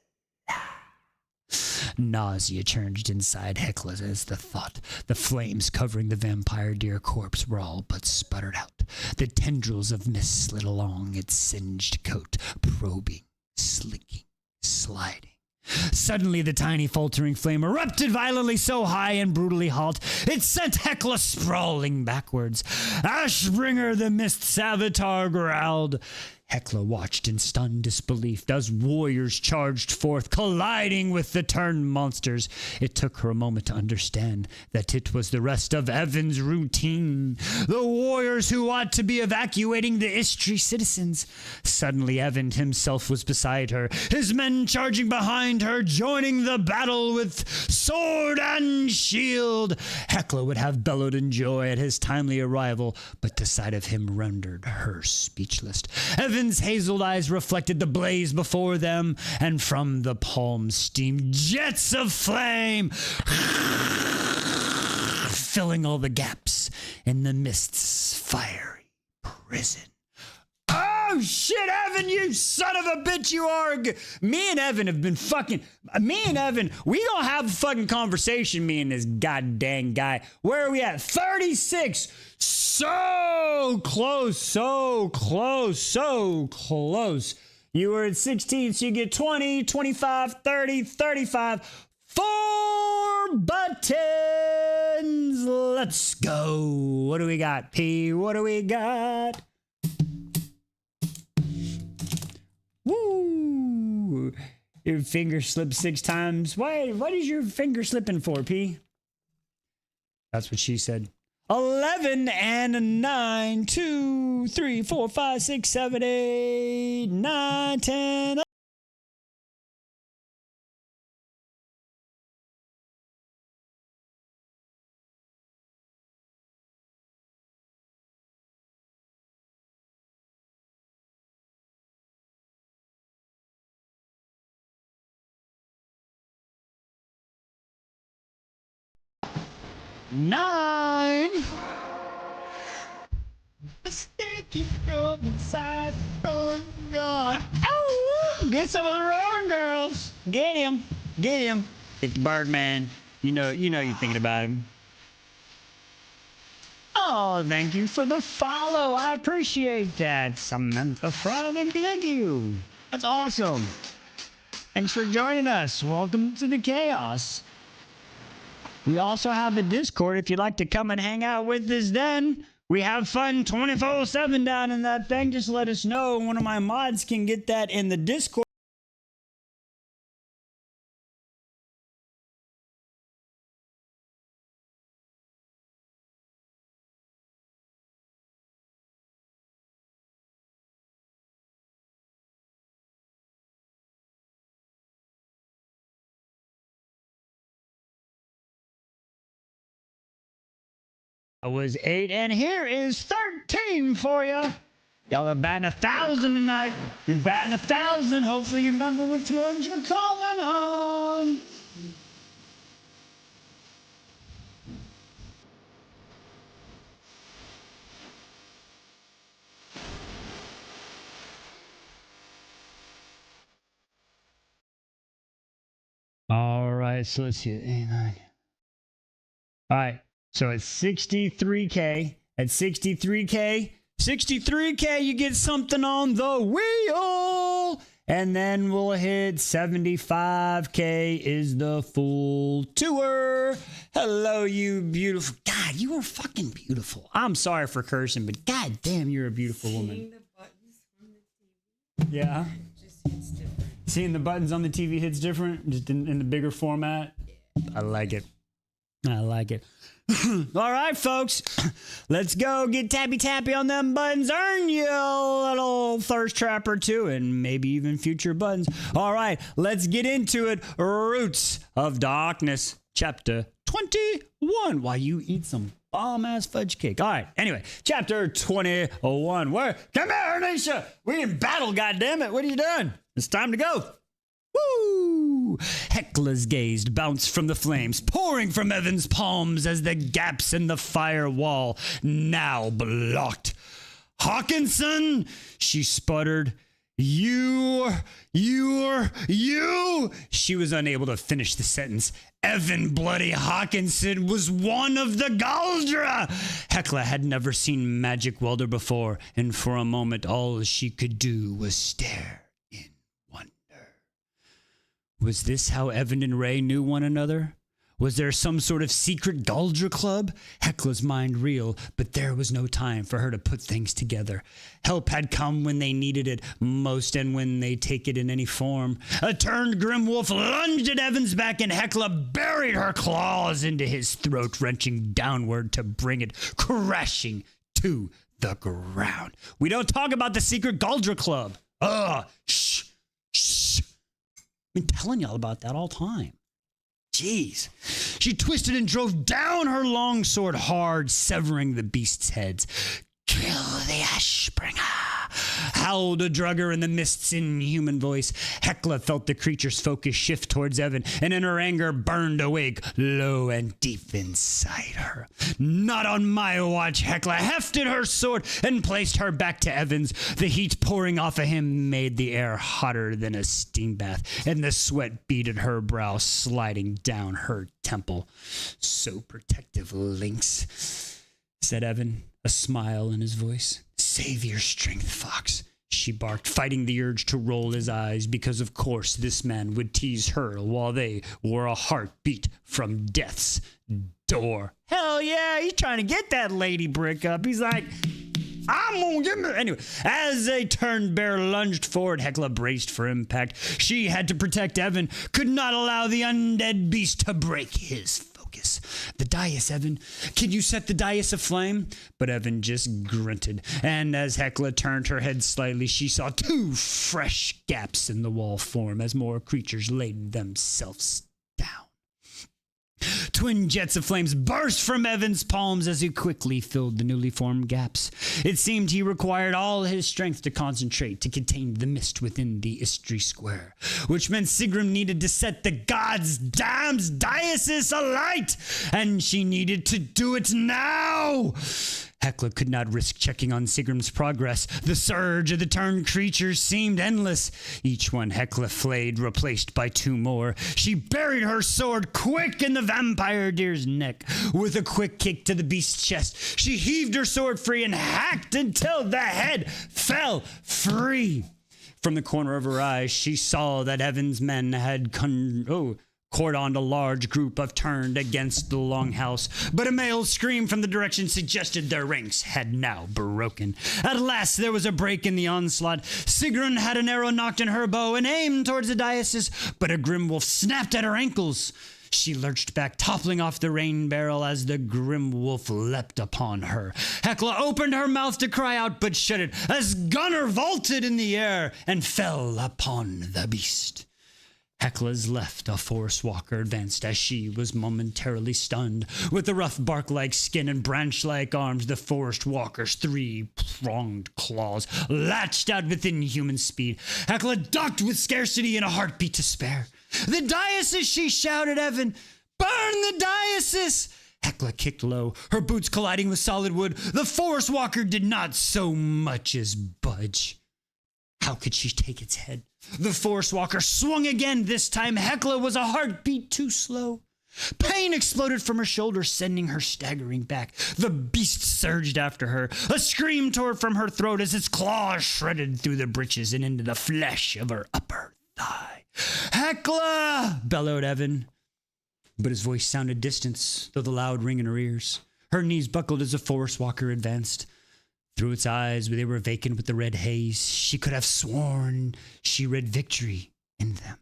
Nausea churged inside Hecla as the flames covering the vampire deer corpse were all but sputtered out. The tendrils of mist slid along its singed coat, probing, slinking, sliding. Suddenly, the tiny faltering flame erupted violently so high and brutally hot, it sent Hecla sprawling backwards. Ashbringer, the Mist's avatar, growled. Hecla watched in stunned disbelief as warriors charged forth, colliding with the turned monsters. It took her a moment to understand that it was the rest of Evan's routine. The warriors who ought to be evacuating the Istri citizens. Suddenly, Evan himself was beside her, his men charging behind her, joining the battle with sword and shield. Hecla would have bellowed in joy at his timely arrival, but the sight of him rendered her speechless. Evan's hazel eyes reflected the blaze before them, and from the palms steamed jets of flame, filling all the gaps in the mist's fiery prison. Oh shit, Evan, you son of a bitch, you are. Me and Evan have been we don't have a fucking conversation, me and this goddamn guy. Where are we at? 36. So close, so close, so close. You were at 16, so you get 20, 25, 30, 35. 4 buttons. Let's go. What do we got, P? What do we got? Woo! Your finger slipped 6 times. What is your finger slipping for, P? That's what she said. 11 and 9, 2, 3, 4, 5, 6, 7, 8, 9, 10. Nine. Sticky from inside. Oh, God. Oh, get some of the roaring girls. Get him. Get him. It's Birdman. You know you're thinking about him. Oh, thank you for the follow. I appreciate that. Samantha Friday, thank you. That's awesome. Thanks for joining us. Welcome to the chaos. We also have the Discord if you'd like to come and hang out with us then. We have fun 24/7 down in that thing. Just let us know. One of my mods can get that in the Discord. I was 8, and here is 13 for you. Y'all are batting 1,000 tonight. You're batting 1,000. Hopefully you remember which ones you're calling on. All right, so let's see. 8, 9. All right. So at 63K, you get something on the wheel. And then we'll hit 75K is the full tour. Hello, you beautiful. God, you are fucking beautiful. I'm sorry for cursing, but god damn, you're a beautiful woman. Seeing the buttons from the TV. Yeah. Just hits different. Seeing the buttons on the TV hits different, just in the bigger format. I like it. I like it. All right, folks, let's go get tappy on them buttons. Earn you a little thirst trap or two, and maybe even future buttons. All right, let's get into it. Roots of Darkness, chapter 21. While you eat some bomb-ass fudge cake. All right, anyway, chapter 21. Where? Come here, Anisha. We in battle, goddammit. What are you doing? It's time to go. Woo! Hecla's gaze bounced from the flames, pouring from Evan's palms as the gaps in the fire wall now blocked. Hawkinson, she sputtered. You. She was unable to finish the sentence. Evan Bloody Hawkinson was one of the Galdra. Hecla had never seen magic welder before, and for a moment all she could do was stare in wonder. Was this how Evan and Ray knew one another? Was there some sort of secret Galdra club? Hecla's mind reeled, but there was no time for her to put things together. Help had come when they needed it most, and when they take it in any form. A turned grim wolf lunged at Evan's back, and Hecla buried her claws into his throat, wrenching downward to bring it crashing to the ground. We don't talk about the secret Galdra club. Shh. I've been telling y'all about that all time. Jeez. She twisted and drove down her long sword hard, severing the beast's heads. Kill the Ashbringer, howled a drugger in the mist's inhuman voice. Hecla felt the creature's focus shift towards Evan, and in her anger burned awake, low and deep inside her. Not on my watch, Hecla hefted her sword and placed her back to Evan's. The heat pouring off of him made the air hotter than a steam bath, and the sweat beaded her brow, sliding down her temple. So protective, Lynx, said Evan, a smile in his voice. Save your strength, Fox, she barked, fighting the urge to roll his eyes, because of course this man would tease her while they were a heartbeat from death's door. Hell yeah, he's trying to get that lady brick up. He's like, I'm gonna get me. Anyway, as a turned bear lunged forward, Hecla braced for impact. She had to protect Evan, could not allow the undead beast to break his focus. The dais, Evan. Can you set the dais aflame? But Evan just grunted, and as Hecla turned her head slightly, she saw two fresh gaps in the wall form as more creatures laid themselves down. Twin jets of flames burst from Evan's palms as he quickly filled the newly formed gaps. It seemed he required all his strength to concentrate to contain the mist within the Istri square, which meant Sigrun needed to set the gods' damn's diocese alight, and she needed to do it now. Hecla could not risk checking on Sigrun's progress. The surge of the turned creatures seemed endless. Each one Hecla flayed, replaced by two more. She buried her sword quick in the vampire deer's neck. With a quick kick to the beast's chest, she heaved her sword free and hacked until the head fell free. From the corner of her eye, she saw that Evan's men had cordoned a large group of turned against the longhouse, but a male scream from the direction suggested their ranks had now broken. At last there was a break in the onslaught. Sigrun had an arrow knocked in her bow and aimed towards the diocese, but a grim wolf snapped at her ankles. She lurched back, toppling off the rain barrel as the grim wolf leapt upon her. Hecla opened her mouth to cry out, but shut it as Gunnar vaulted in the air and fell upon the beast. Hecla's left, a forest walker, advanced as she was momentarily stunned. With the rough bark-like skin and branch-like arms, the forest walker's three-pronged claws latched out with inhuman speed. Hecla ducked with scarcity and a heartbeat to spare. The diocese, she shouted, Evan! Burn the diocese! Hecla kicked low, her boots colliding with solid wood. The forest walker did not so much as budge. How could she take its head? The forest walker swung again. This time Hecla was a heartbeat too slow. Pain exploded from her shoulder, sending her staggering back. The beast surged after her. A scream tore from her throat as its claws shredded through the breeches and into the flesh of her upper thigh. Hecla! Bellowed Evan. But his voice sounded distant, though the loud ring in her ears. Her knees buckled as the forest walker advanced. Through its eyes, they were vacant with the red haze. She could have sworn she read victory in them.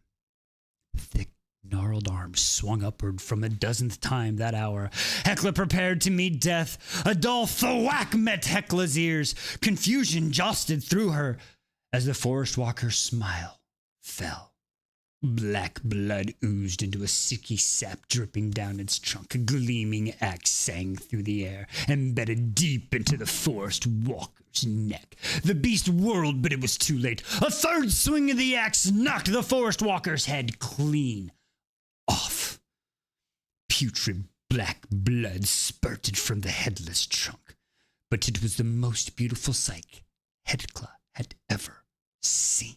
Thick, gnarled arms swung upward from a dozenth time that hour. Hecla prepared to meet death. A dull thwack met Hecla's ears. Confusion jostled through her as the forest walker's smile fell. Black blood oozed into a sicky sap dripping down its trunk. A gleaming axe sang through the air, embedded deep into the forest walker's neck. The beast whirled, but it was too late. A third swing of the axe knocked the forest walker's head clean off. Putrid black blood spurted from the headless trunk, but it was the most beautiful sight Hecla had ever seen.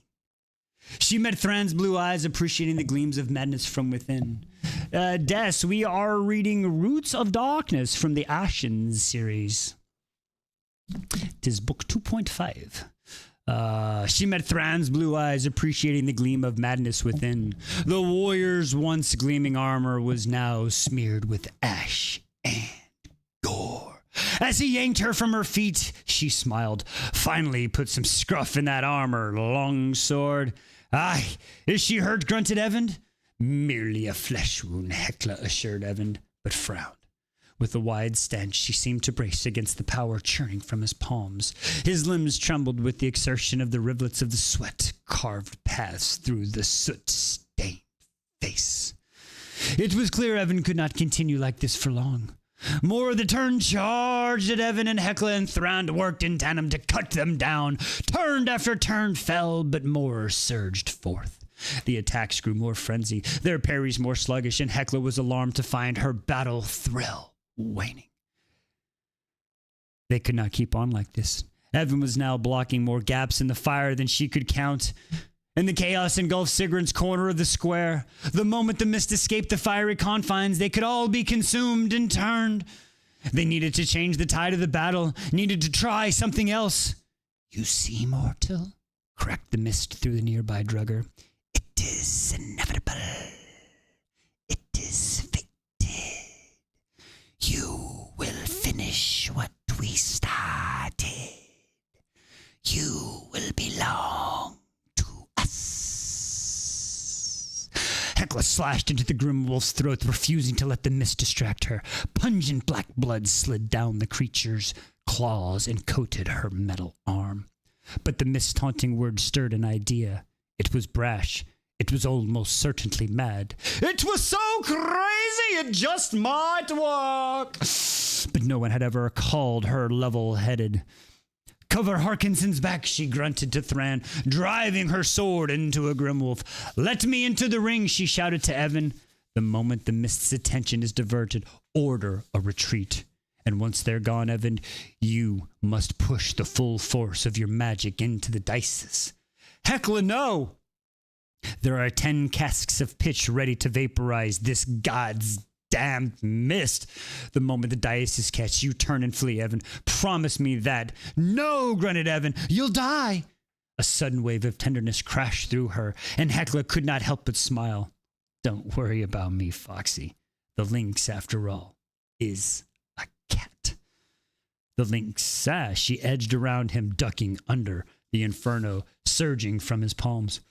She met Thran's blue eyes, appreciating the gleams of madness from within. Des, we are reading Roots of Darkness from the Ashen Series. Tis book 2.5. She met Thran's blue eyes, appreciating the gleam of madness within. The warrior's once gleaming armor was now smeared with ash and gore. As he yanked her from her feet, she smiled. Finally put some scruff in that armor, long sword. Aye, is she hurt? Grunted Evan. Merely a flesh wound, Hecla assured Evan, but frowned. With a wide stench, she seemed to brace against the power churning from his palms. His limbs trembled with the exertion of the rivulets of the sweat, carved paths through the soot-stained face. It was clear Evan could not continue like this for long. More of the turn charged at Evan, and Hecla and Thran worked in tandem to cut them down. Turn after turn fell, but more surged forth. The attacks grew more frenzied, their parries more sluggish, and Hecla was alarmed to find her battle thrill waning. They could not keep on like this. Evan was now blocking more gaps in the fire than she could count. And the chaos engulfed Sigrun's corner of the square. The moment the mist escaped the fiery confines, they could all be consumed and turned. They needed to change the tide of the battle, needed to try something else. You see, mortal, cracked the mist through the nearby drugger. It is inevitable. It is fated. You will finish what we started. You will belong to us. Hecla slashed into the grim wolf's throat, refusing to let the mist distract her. Pungent black blood slid down the creature's claws and coated her metal arm. But the mist-haunting word stirred an idea. It was brash. It was almost certainly mad. It was so crazy it just might work. But no one had ever called her level-headed. Cover Harkinson's back, she grunted to Thran, driving her sword into a grimwolf. Let me into the ring, she shouted to Evan. The moment the mist's attention is diverted, order a retreat. And once they're gone, Evan, you must push the full force of your magic into the dices. Hecla, no! There are 10 casks of pitch ready to vaporize this god's damned mist. The moment the dices catch, you turn and flee, Evan. Promise me that. No, grunted Evan. You'll die. A sudden wave of tenderness crashed through her, and Hecla could not help but smile. Don't worry about me, Foxy. The lynx, after all, is a cat. The lynx, she edged around him, ducking under the inferno surging from his palms.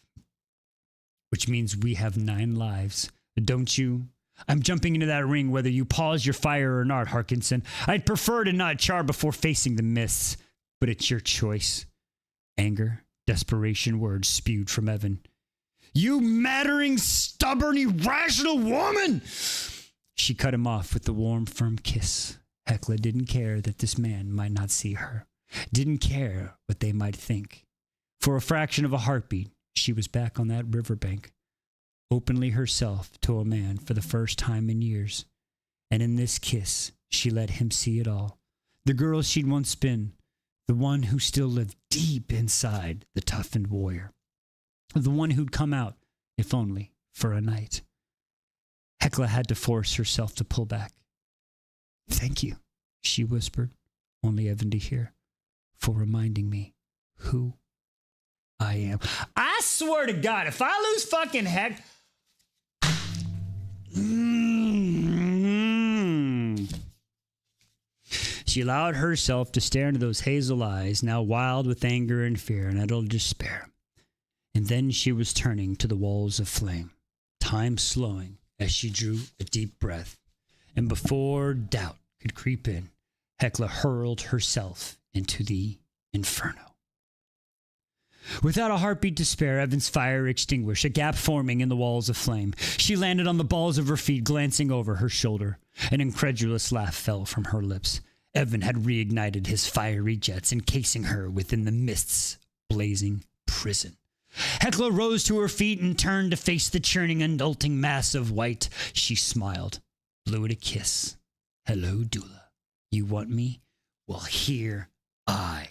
Which means we have 9 lives, don't you? I'm jumping into that ring whether you pause your fire or not, Harkinson. I'd prefer to not char before facing the mists, but it's your choice. Anger, desperation words spewed from Evan. You mattering, stubborn, irrational woman! She cut him off with the warm, firm kiss. Hecla didn't care that this man might not see her. Didn't care what they might think. For a fraction of a heartbeat, she was back on that riverbank, openly herself to a man for the first time in years. And in this kiss, she let him see it all. The girl she'd once been, the one who still lived deep inside the toughened warrior. The one who'd come out, if only for a night. Hecla had to force herself to pull back. Thank you, she whispered, only Evan to hear, for reminding me who I am. I swear to God, if I lose fucking heck... She allowed herself to stare into those hazel eyes, now wild with anger and fear and utter despair. And then she was turning to the walls of flame, time slowing as she drew a deep breath. And before doubt could creep in, Hecla hurled herself into the inferno. Without a heartbeat to spare, Evan's fire extinguished, a gap forming in the walls of flame. She landed on the balls of her feet, glancing over her shoulder. An incredulous laugh fell from her lips. Evan had reignited his fiery jets, encasing her within the mist's blazing prison. Hecla rose to her feet and turned to face the churning, undulting mass of white. She smiled, blew it a kiss. Hello, Dula. You want me? Well, here I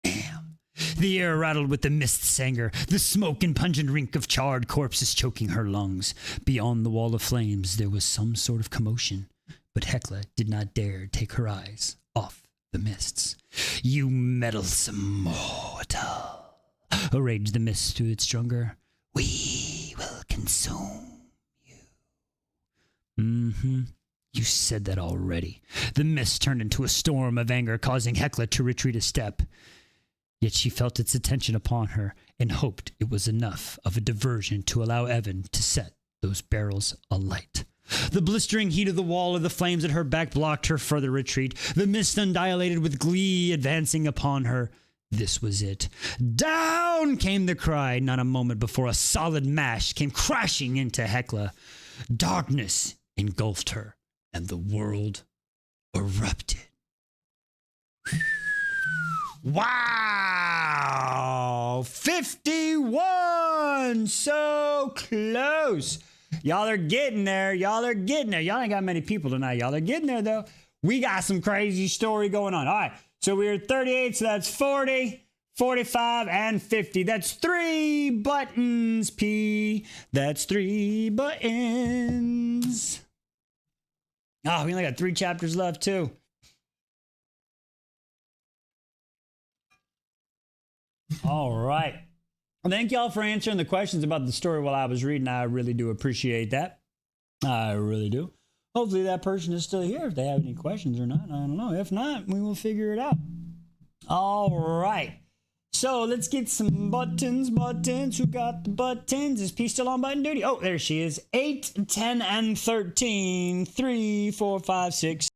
am. The air rattled with the mist's anger, the smoke and pungent reek of charred corpses choking her lungs. Beyond the wall of flames, there was some sort of commotion, but Hecla did not dare take her eyes off the mists. You meddlesome mortal, raged the mist through its stronger. We will consume you. You said that already. The mist turned into a storm of anger, causing Hecla to retreat a step. Yet she felt its attention upon her and hoped it was enough of a diversion to allow Evan to set those barrels alight. The blistering heat of the wall of the flames at her back blocked her further retreat. The mist undilated with glee, advancing upon her. This was it. Down came the cry, not a moment before a solid mash came crashing into Hecla. Darkness engulfed her, and the world erupted. Wow! 51! So close! Y'all are getting there. Y'all are getting there. Y'all ain't got many people tonight. Y'all are getting there, though. We got some crazy story going on. All right. So we're at 38, so that's 40, 45, and 50. That's 3 buttons, P. That's 3 buttons. Oh, we only got 3 chapters left, too. All right. Well, thank y'all for answering the questions about the story while I was reading. I really do appreciate that. I really do. Hopefully that person is still here if they have any questions or not. I don't know. If not, we will figure it out. All right. So let's get some buttons. Who got the buttons? Is P still on button duty? Oh, there she is. 8, 10, and 13. 3, 4, 5, 6.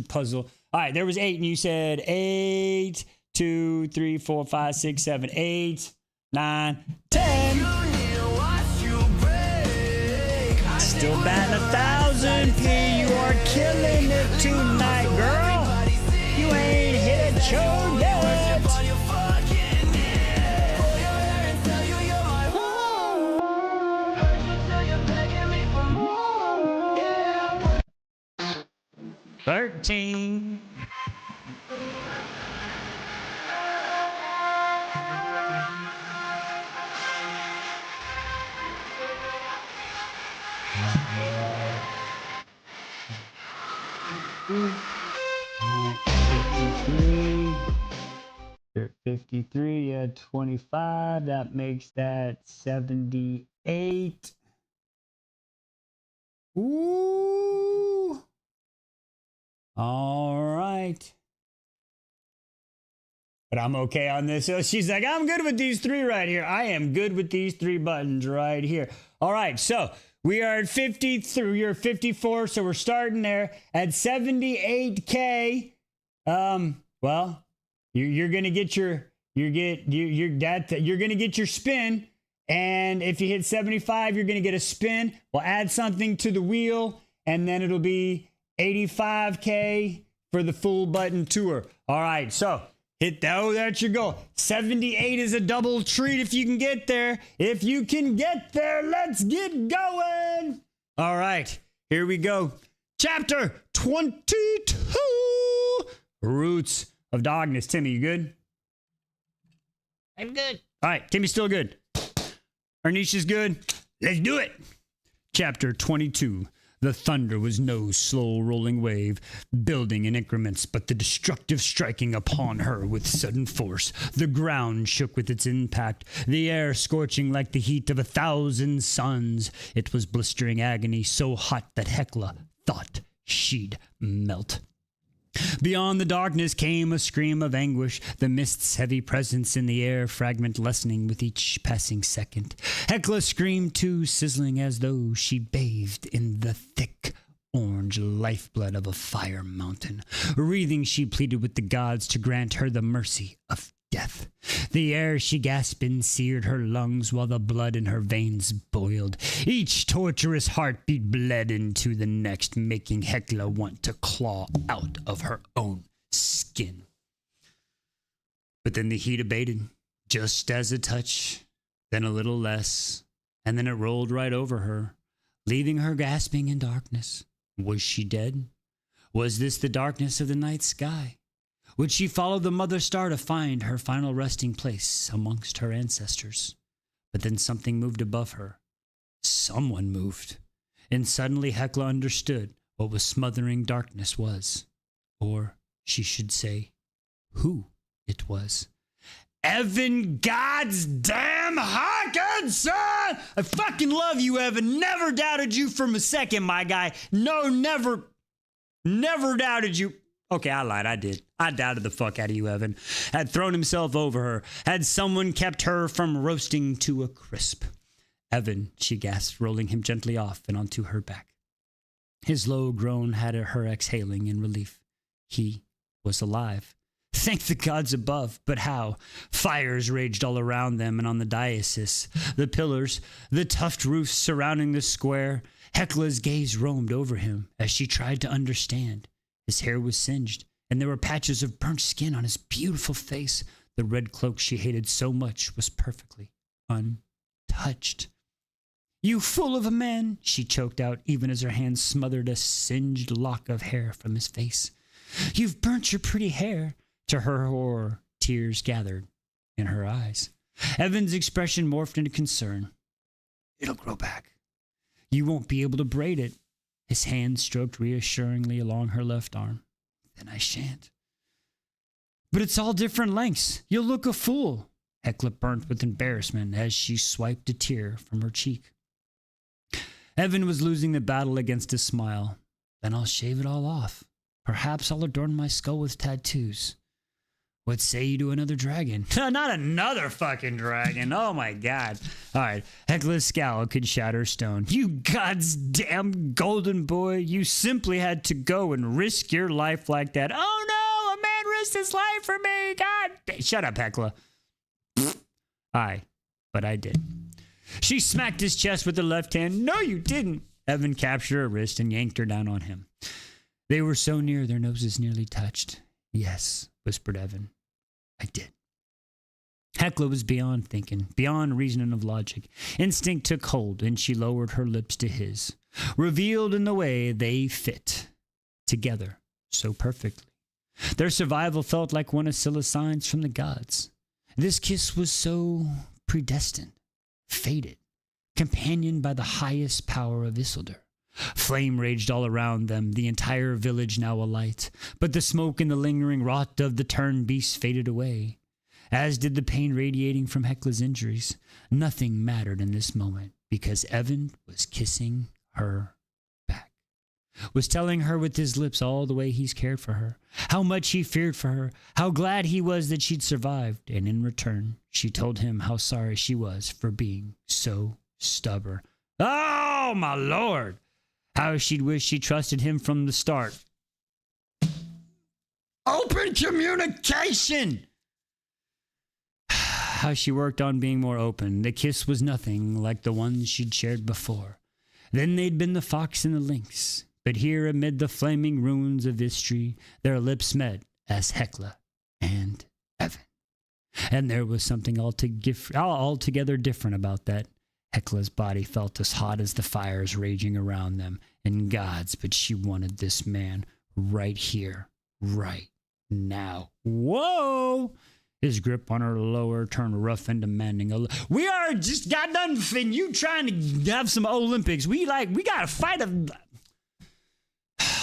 Puzzle. All right, there was 8, and you said 8, 2, 3, 4, 5, 6, 7, 8, 9, 10. Still batting 1,000, P. You are killing it tonight, girl. You ain't hit a show yet. 13. You're 53, yeah, 25. That makes that 78. Ooh. All right. But I'm okay on this. So she's like, I'm good with these 3 right here. I am good with these 3 buttons right here. All right. So we are at 53. You're 54. So we're starting there at 78K. Well, you're going to get your, you're going to get your spin. And if you hit 75, you're going to get a spin. We'll add something to the wheel, and then it'll be 85K for the full button tour. All right, so hit that. Oh, that's your goal. 78 is a double treat if you can get there. If you can get there, let's get going. All right, here we go. Chapter 22, Roots of Darkness. Timmy, you good? I'm good. All right, Timmy's still good. Arnisha's good. Let's do it. Chapter 22. The thunder was no slow rolling wave, building in increments, but the destructive striking upon her with sudden force. The ground shook with its impact, the air scorching like the heat of 1,000 suns. It was blistering agony, so hot that Hecla thought she'd melt. Beyond the darkness came a scream of anguish, the mist's heavy presence in the air fragment lessening with each passing second. Hecla screamed too, sizzling as though she bathed in the thick orange lifeblood of a fire mountain. Wreathing, she pleaded with the gods to grant her the mercy of death. The air she gasped in seared her lungs while the blood in her veins boiled. Each torturous heartbeat bled into the next, making Hecla want to claw out of her own skin. But then the heat abated, just as a touch, then a little less, and then it rolled right over her, leaving her gasping in darkness. Was she dead? Was this the darkness of the night sky? Would she follow the mother star to find her final resting place amongst her ancestors? But then something moved above her. Someone moved. And suddenly Hecla understood what was smothering darkness was. Or, she should say, who it was. Evan goddamn Hawkinson! I fucking love you, Evan. Never doubted you for a second, my guy. No, never doubted you. Okay, I lied. I did. I doubted the fuck out of you, Evan. Had thrown himself over her. Had someone kept her from roasting to a crisp. Evan, she gasped, rolling him gently off and onto her back. His low groan had her exhaling in relief. He was alive. Thank the gods above, but how? Fires raged all around them and on the dais, the pillars, the tufted roofs surrounding the square. Hecla's gaze roamed over him as she tried to understand. His hair was singed, and there were patches of burnt skin on his beautiful face. The red cloak she hated so much was perfectly untouched. You fool of a man, she choked out, even as her hand smothered a singed lock of hair from his face. You've burnt your pretty hair. To her horror, tears gathered in her eyes. Evan's expression morphed into concern. It'll grow back. You won't be able to braid it. His hand stroked reassuringly along her left arm. Then I shan't. But it's all different lengths. You'll look a fool. Hecla burnt with embarrassment as she swiped a tear from her cheek. Evan was losing the battle against a smile. Then I'll shave it all off. Perhaps I'll adorn my skull with tattoos. What say you to another dragon? Not another fucking dragon. Oh my god. All right. Hecla's scowl could shatter stone. You goddamn golden boy. You simply had to go and risk your life like that. Oh no, a man risked his life for me. God. Shut up, Hecla. Aye, but I did. She smacked his chest with her left hand. No, you didn't. Evan captured her wrist and yanked her down on him. They were so near their noses nearly touched. Yes, whispered Evan. I did. Hecla was beyond thinking, beyond reasoning of logic. Instinct took hold, and she lowered her lips to his, revealed in the way they fit together so perfectly. Their survival felt like one of Scylla's signs from the gods. This kiss was so predestined, fated, companioned by the highest power of Isildur. Flame raged all around them, the entire village now alight, but the smoke and the lingering rot of the turned beast faded away, as did the pain radiating from Hecla's injuries. Nothing mattered in this moment, because Evan was kissing her back, was telling her with his lips all the way he's cared for her, how much he feared for her, how glad he was that she'd survived, and in return, she told him how sorry she was for being so stubborn. Oh, my lord! How she'd wish she trusted him from the start. Open communication! How she worked on being more open. The kiss was nothing like the ones she'd shared before. Then they'd been the fox and the lynx. But here amid the flaming ruins of Istri, their lips met as Hecla and Evan. And there was something altogether different about that. Hecla's body felt as hot as the fires raging around them. And gods, but she wanted this man right here, right now. Whoa! His grip on her lower turned rough and demanding. We are just got done, Finn. You trying to have some Olympics. We got to fight a...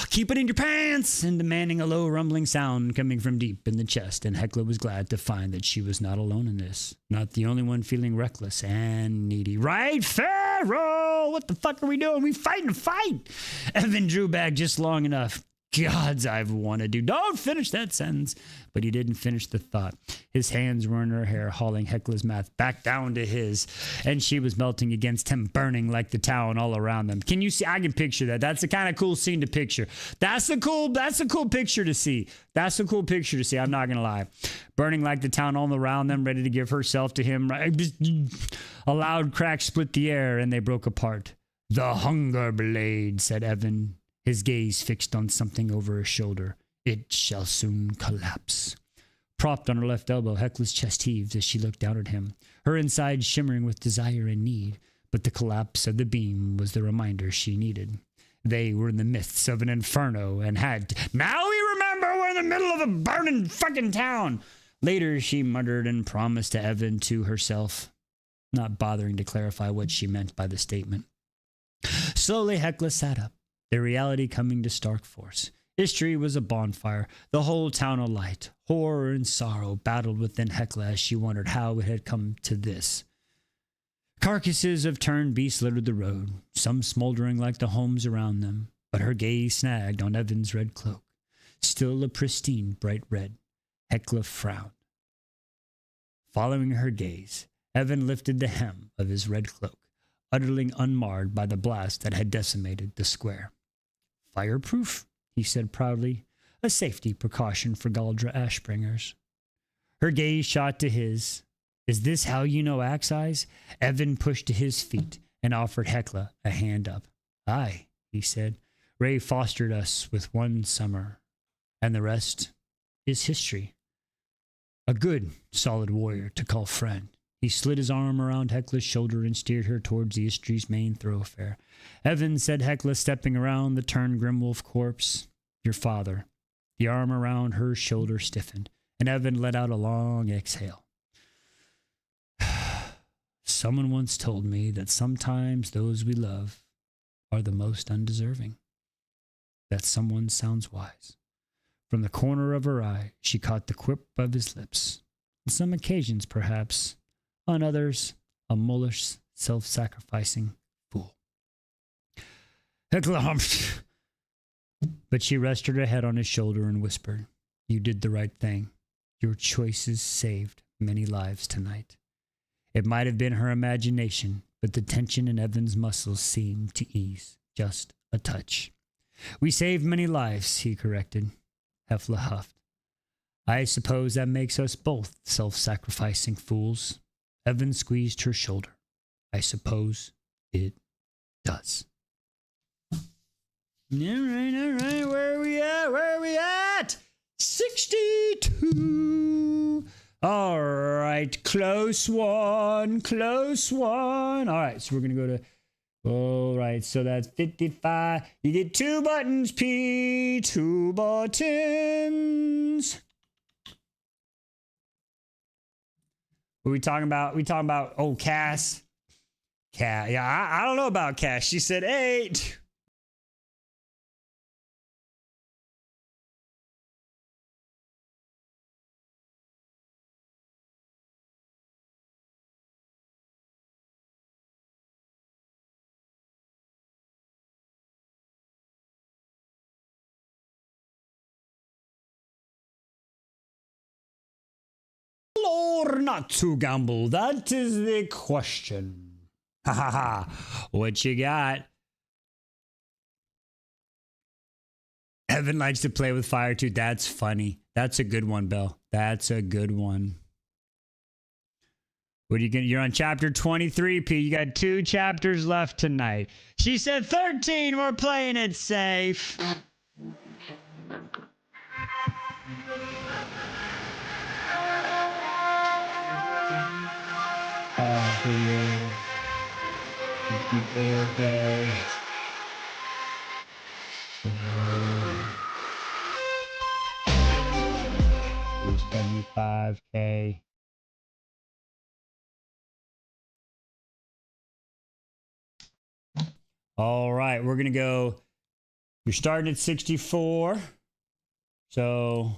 Keep it in your pants! And demanding a low rumbling sound coming from deep in the chest. And Hecla was glad to find that she was not alone in this. Not the only one feeling reckless and needy. Right, Pharaoh? What the fuck are we doing? We fighting a fight! Evan drew back just long enough. gods I've wanted to. Don't finish that sentence. But he didn't finish the thought. His hands were in her hair, hauling Hekla's mouth back down to his. And she was melting against him, burning like the town all around them. Can you see? I can picture that. That's the kind of cool scene to picture. That's a cool picture to see. That's a cool picture to see. I'm not going to lie. Burning like the town all around them, ready to give herself to him. A loud crack split the air and they broke apart. The hunger blade, said Evan, his gaze fixed on something over his shoulder. It shall soon collapse. Propped on her left elbow, Hekla's chest heaved as she looked down at him, her inside shimmering with desire and need. But the collapse of the beam was the reminder she needed. They were in the midst of an inferno and had... Now we remember we're in the middle of a burning fucking town. Later, she muttered and promised to Evan to herself, not bothering to clarify what she meant by the statement. Slowly, Hekla sat up, their reality coming to stark force. History was a bonfire, the whole town alight. Horror and sorrow battled within Hekla as she wondered how it had come to this. Carcasses of turned beasts littered the road, some smoldering like the homes around them, but her gaze snagged on Evan's red cloak, still a pristine bright red. Hekla frowned. Following her gaze, Evan lifted the hem of his red cloak, utterly unmarred by the blast that had decimated the square. Fireproof, he said proudly, a safety precaution for Galdra Ashbringers. Her gaze shot to his. Is this how you know Axe Eyes? Evan pushed to his feet and offered Hekla a hand up. Aye, he said. Ray fostered us with one summer, and the rest is history. A good, solid warrior to call friend. He slid his arm around Hekla's shoulder and steered her towards the Istry's main thoroughfare. Evan, said Hekla, stepping around the turned Grimwolf corpse. Your father. The arm around her shoulder stiffened, and Evan let out a long exhale. Someone once told me that sometimes those we love are the most undeserving. That someone sounds wise. From the corner of her eye, she caught the quip of his lips. On some occasions, perhaps. On others, a mullish, self-sacrificing fool. Hekla humphed. But she rested her head on his shoulder and whispered, You did the right thing. Your choices saved many lives tonight. It might have been her imagination, but the tension in Evan's muscles seemed to ease just a touch. We saved many lives, he corrected. Hekla huffed. I suppose that makes us both self-sacrificing fools. Evan squeezed her shoulder. I suppose it does. All right. Where are we at? 62. All right. Close one. All right. So we're going to go to... All right. So that's 55. You get 2 buttons, P. 2 buttons. What are we talking about? Oh, Cass. Yeah, I don't know about Cass. She said 8. Or not to gamble? That is the question. Ha ha ha. What you got? Evan likes to play with fire too. That's funny. That's a good one, Bill. That's a good one. What are you gonna? You're on chapter 23, P. You got 2 chapters left tonight. She said 13. We're playing it safe. It's 75K. All right, we're gonna go. You're starting at 64. So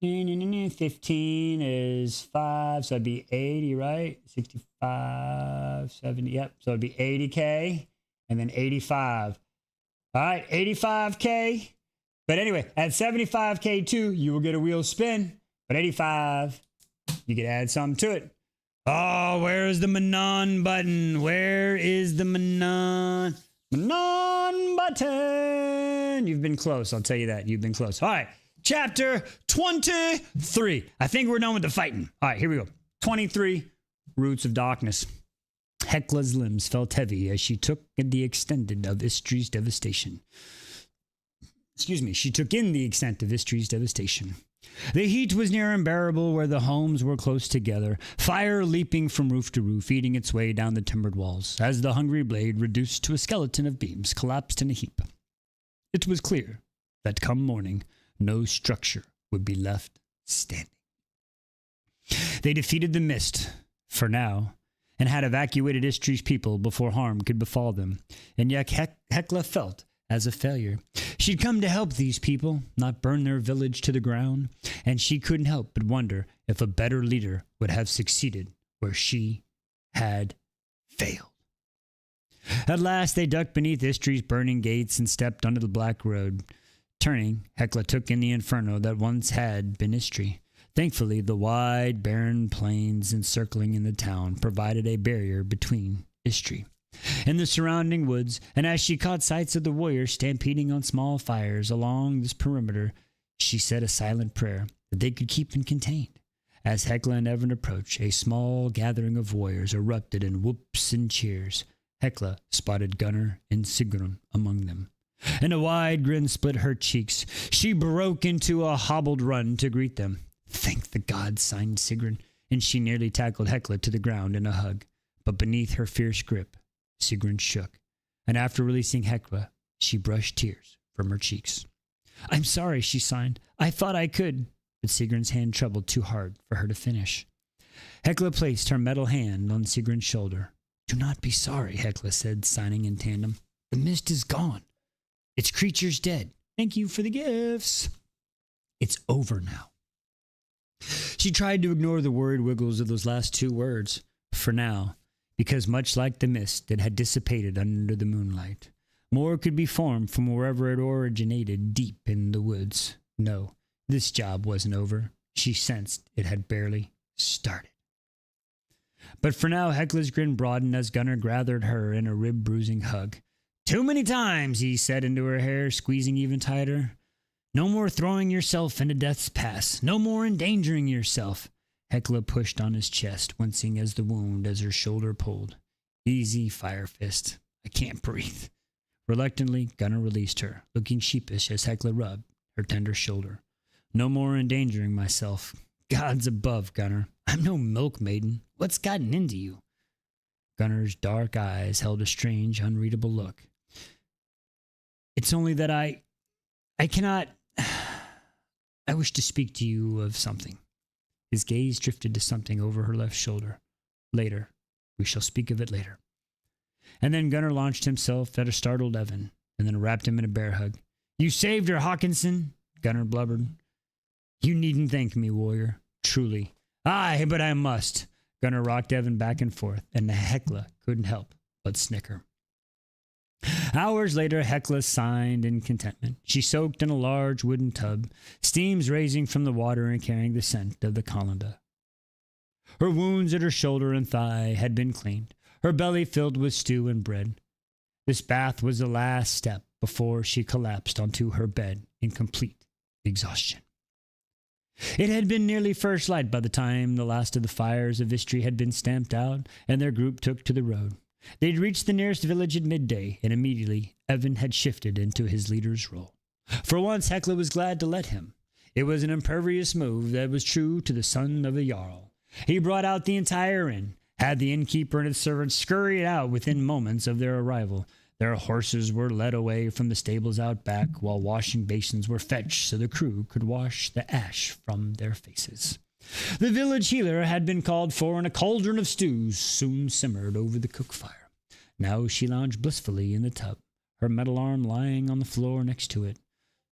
15 is 5, so that'd be 80, right? 65, 70, yep. So it'd be 80K and then 85. All right, 85K. But anyway, at 75K2, you will get a wheel spin. But 85, you can add something to it. Oh, where is the Manon button? Where is the Manon button? You've been close. I'll tell you that. You've been close. All right. Chapter 23. I think we're done with the fighting. All right, here we go. 23, Roots of Darkness. Hekla's limbs felt heavy as she took in the extent of Istri's devastation. She took in the extent of Istri's devastation. The heat was near unbearable where the homes were close together, fire leaping from roof to roof, eating its way down the timbered walls, as the hungry blade, reduced to a skeleton of beams, collapsed in a heap. It was clear that come morning, no structure would be left standing. They defeated the mist, for now, and had evacuated Istri's people before harm could befall them, and yet Hekla felt as a failure. She'd come to help these people, not burn their village to the ground, and she couldn't help but wonder if a better leader would have succeeded where she had failed. At last they ducked beneath Istri's burning gates and stepped onto the black road. Turning, Hekla took in the inferno that once had been Istri. Thankfully, the wide, barren plains encircling in the town provided a barrier between Istri and the surrounding woods, and as she caught sights of the warriors stampeding on small fires along this perimeter, she said a silent prayer that they could keep contained. As Hekla and Evan approached, a small gathering of warriors erupted in whoops and cheers. Hekla spotted Gunnar and Sigrun among them, and a wide grin split her cheeks. She broke into a hobbled run to greet them. "Thank the gods," sighed Sigrun, and she nearly tackled Hekla to the ground in a hug. But beneath her fierce grip, Sigrun shook, and after releasing Hekla, she brushed tears from her cheeks. "I'm sorry," she signed. "I thought I could." But Sigrun's hand troubled too hard for her to finish. Hekla placed her metal hand on Sigrun's shoulder. "Do not be sorry," Hekla said, signing in tandem. "The mist is gone. Its creature's dead. Thank you for the gifts. It's over now." She tried to ignore the worried wiggles of those last two words, for now, because much like the mist, it had dissipated under the moonlight. More could be formed from wherever it originated, deep in the woods. No, this job wasn't over. She sensed it had barely started. But for now, Hekla's grin broadened as Gunnar gathered her in a rib-bruising hug. "Too many times," he said into her hair, squeezing even tighter. "No more throwing yourself into death's pass. No more endangering yourself." Hekla pushed on his chest, wincing as the wound as her shoulder pulled. "Easy, Fire Fist. I can't breathe." Reluctantly, Gunnar released her, looking sheepish as Hekla rubbed her tender shoulder. "No more endangering myself. Gods above, Gunnar. I'm no milk maiden. What's gotten into you?" Gunnar's dark eyes held a strange, unreadable look. "It's only that I cannot... I wish to speak to you of something." His gaze drifted to something over her left shoulder. "Later. We shall speak of it later." And then Gunnar launched himself at a startled Evan, and then wrapped him in a bear hug. "You saved her, Hawkinson," Gunnar blubbered. "You needn't thank me, warrior. Truly." "Aye, but I must." Gunnar rocked Evan back and forth, and Hekla couldn't help but snicker. Hours later, Hekla sighed in contentment. She soaked in a large wooden tub, steams raising from the water and carrying the scent of the colander. Her wounds at her shoulder and thigh had been cleaned, her belly filled with stew and bread. This bath was the last step before she collapsed onto her bed in complete exhaustion. It had been nearly first light by the time the last of the fires of Istri had been stamped out, and their group took to the road. They'd reached the nearest village at midday, and immediately Evan had shifted into his leader's role. For once, Hekla was glad to let him. It was an impervious move that was true to the son of a jarl. He brought out the entire inn, had the innkeeper and his servants scurry out within moments of their arrival. Their horses were led away from the stables out back, while washing basins were fetched so the crew could wash the ash from their faces. The village healer had been called for, and a cauldron of stews soon simmered over the cook fire. Now she lounged blissfully in the tub, her metal arm lying on the floor next to it.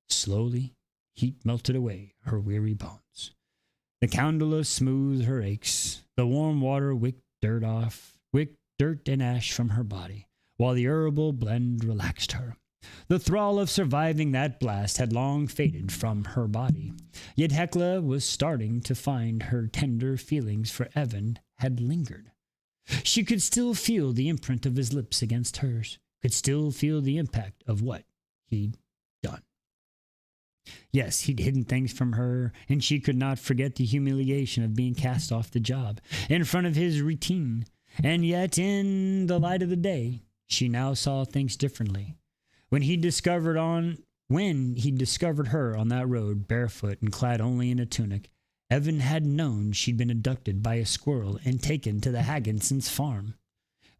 Slowly, heat melted away her weary bones. The candela smoothed her aches. The warm water wicked dirt and ash from her body, while the herbal blend relaxed her. The thrall of surviving that blast had long faded from her body, yet Hecla was starting to find her tender feelings for Evan had lingered. She could still feel the imprint of his lips against hers, could still feel the impact of what he'd done. Yes, he'd hidden things from her, and she could not forget the humiliation of being cast off the job in front of his routine. And yet, in the light of the day, she now saw things differently. When he discovered her on that road, barefoot and clad only in a tunic, Evan had known she'd been abducted by a squirrel and taken to the Hagginsons' farm.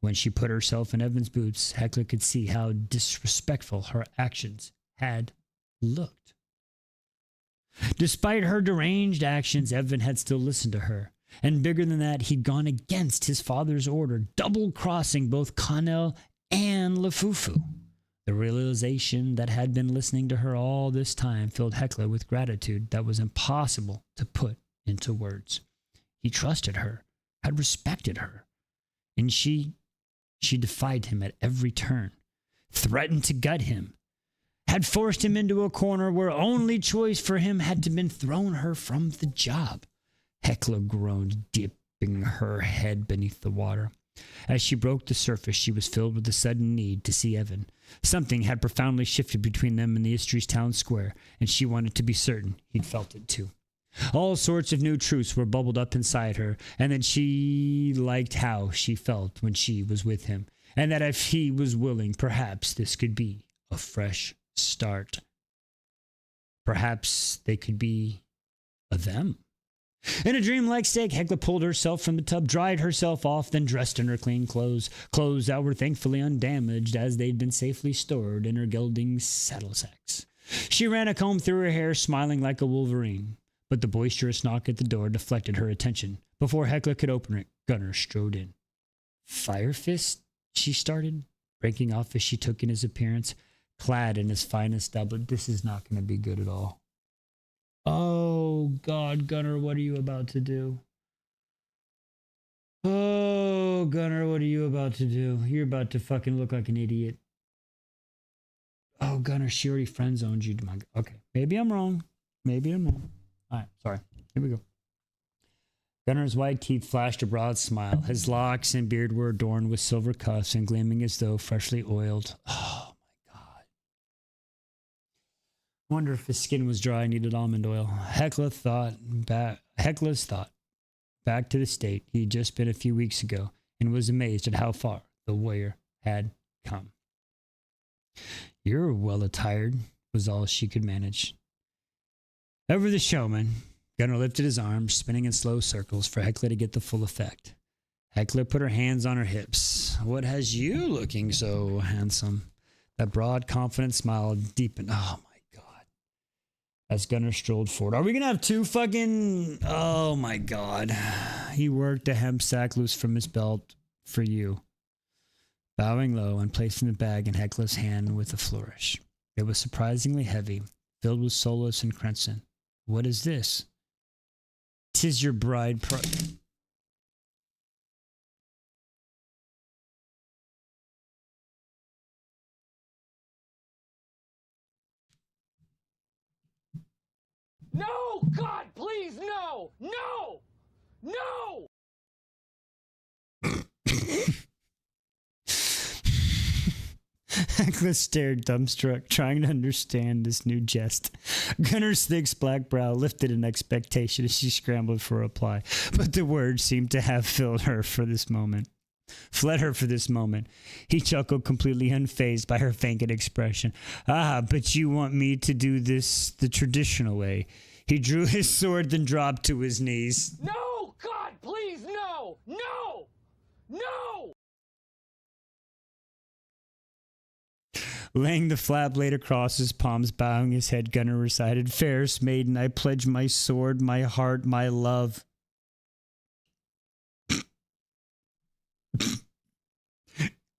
When she put herself in Evan's boots, Hecla could see how disrespectful her actions had looked. Despite her deranged actions, Evan had still listened to her. And bigger than that, he'd gone against his father's order, double-crossing both Connell and Lafufu. The realization that had been listening to her all this time filled Hecla with gratitude that was impossible to put into words. He trusted her, had respected her, and she defied him at every turn, threatened to gut him, had forced him into a corner where only choice for him had to been thrown her from the job. Hecla groaned, dipping her head beneath the water. As she broke the surface, she was filled with a sudden need to see Evan. Something had profoundly shifted between them in the Istries town square, and she wanted to be certain he'd felt it too. All sorts of new truths were bubbled up inside her, and that she liked how she felt when she was with him, and that if he was willing, perhaps this could be a fresh start. Perhaps they could be a them. In a dreamlike state, Hecla pulled herself from the tub, dried herself off, then dressed in her clean clothes that were thankfully undamaged as they'd been safely stored in her gelding saddle sacks. She ran a comb through her hair, smiling like a wolverine, but the boisterous knock at the door deflected her attention. Before Hecla could open it, Gunnar strode in. Fire Fist, she started, breaking off as she took in his appearance, clad in his finest doublet. This is not going to be good at all. Oh, God, Gunnar, what are you about to do? Oh, Gunnar, what are you about to do? You're about to fucking look like an idiot. Oh, Gunnar, she already friend-zoned you. Okay, maybe I'm wrong. All right, sorry. Here we go. Gunnar's white teeth flashed a broad smile. His locks and beard were adorned with silver cuffs and gleaming as though freshly oiled. Oh, wonder if his skin was dry and needed almond oil. Hecla's thought back to the state he'd just been a few weeks ago and was amazed at how far the warrior had come. You're well attired, was all she could manage. Over the showman, Gunnar lifted his arms, spinning in slow circles for Hecla to get the full effect. Hecla put her hands on her hips. What has you looking so handsome? That broad, confident smile deepened. Oh, my as Gunnar strolled forward. Are we going to have two fucking... Oh, my God. He worked a hemp sack loose from his belt for you. Bowing low and placing the bag in Hecla's hand with a flourish. It was surprisingly heavy, filled with solace and crimson. What is this? 'Tis your bride... No! God, please, no! No! No! Hecla stared dumbstruck, trying to understand this new jest. Gunnar's thick black brow lifted in expectation as she scrambled for a reply, but the words seemed to have fled her for this moment. He chuckled, completely unfazed by her vacant expression. Ah, but you want me to do this the traditional way. He drew his sword, then dropped to his knees. No! God, please, no! No! No! Laying the flat blade across his palms, bowing his head, Gunnar recited, Fairest maiden, I pledge my sword, my heart, my love.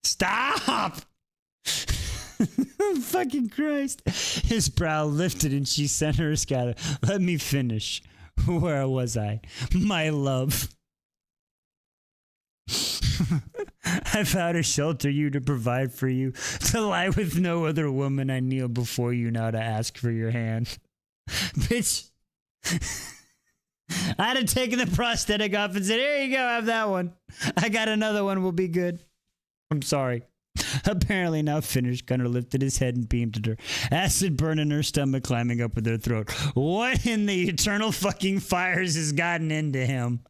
Stop! Fucking Christ. His brow lifted and she sent her a scatter. Let me finish. Where was I? My love. I vow to shelter you, to provide for you, to lie with no other woman. I kneel before you now to ask for your hand. Bitch. I'd have taken the prosthetic off and said, here you go, have that one. I got another one, we'll be good. I'm sorry. Apparently now finished, Gunnar lifted his head and beamed at her. Acid burned in her stomach, climbing up with her throat. What in the eternal fucking fires has gotten into him?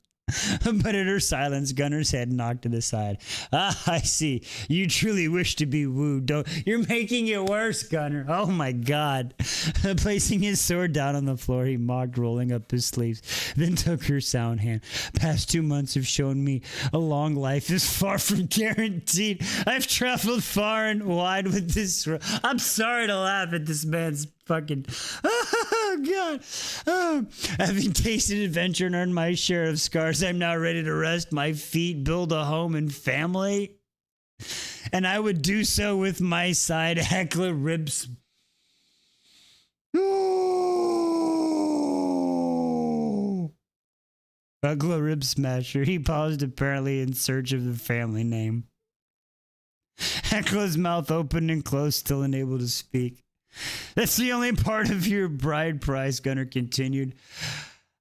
But at her silence, Gunnar's head knocked to the side. Ah, I see. You truly wish to be wooed, don't you're making it worse, Gunnar. Oh my God. Placing his sword down on the floor, he mocked, rolling up his sleeves, then took her sound hand. Past 2 months have shown me a long life is far from guaranteed. I've traveled far and wide with this. I'm sorry to laugh at this man's fucking. Oh God. Oh. Having tasted adventure and earned my share of scars, I'm now ready to rest my feet, build a home and family. And I would do so with my side, Hecla Ribs. Oh. Hecla Rib Smasher. He paused, apparently in search of the family name. Hecla's mouth opened and closed, still unable to speak. That's the only part of your bride price, Gunnar continued.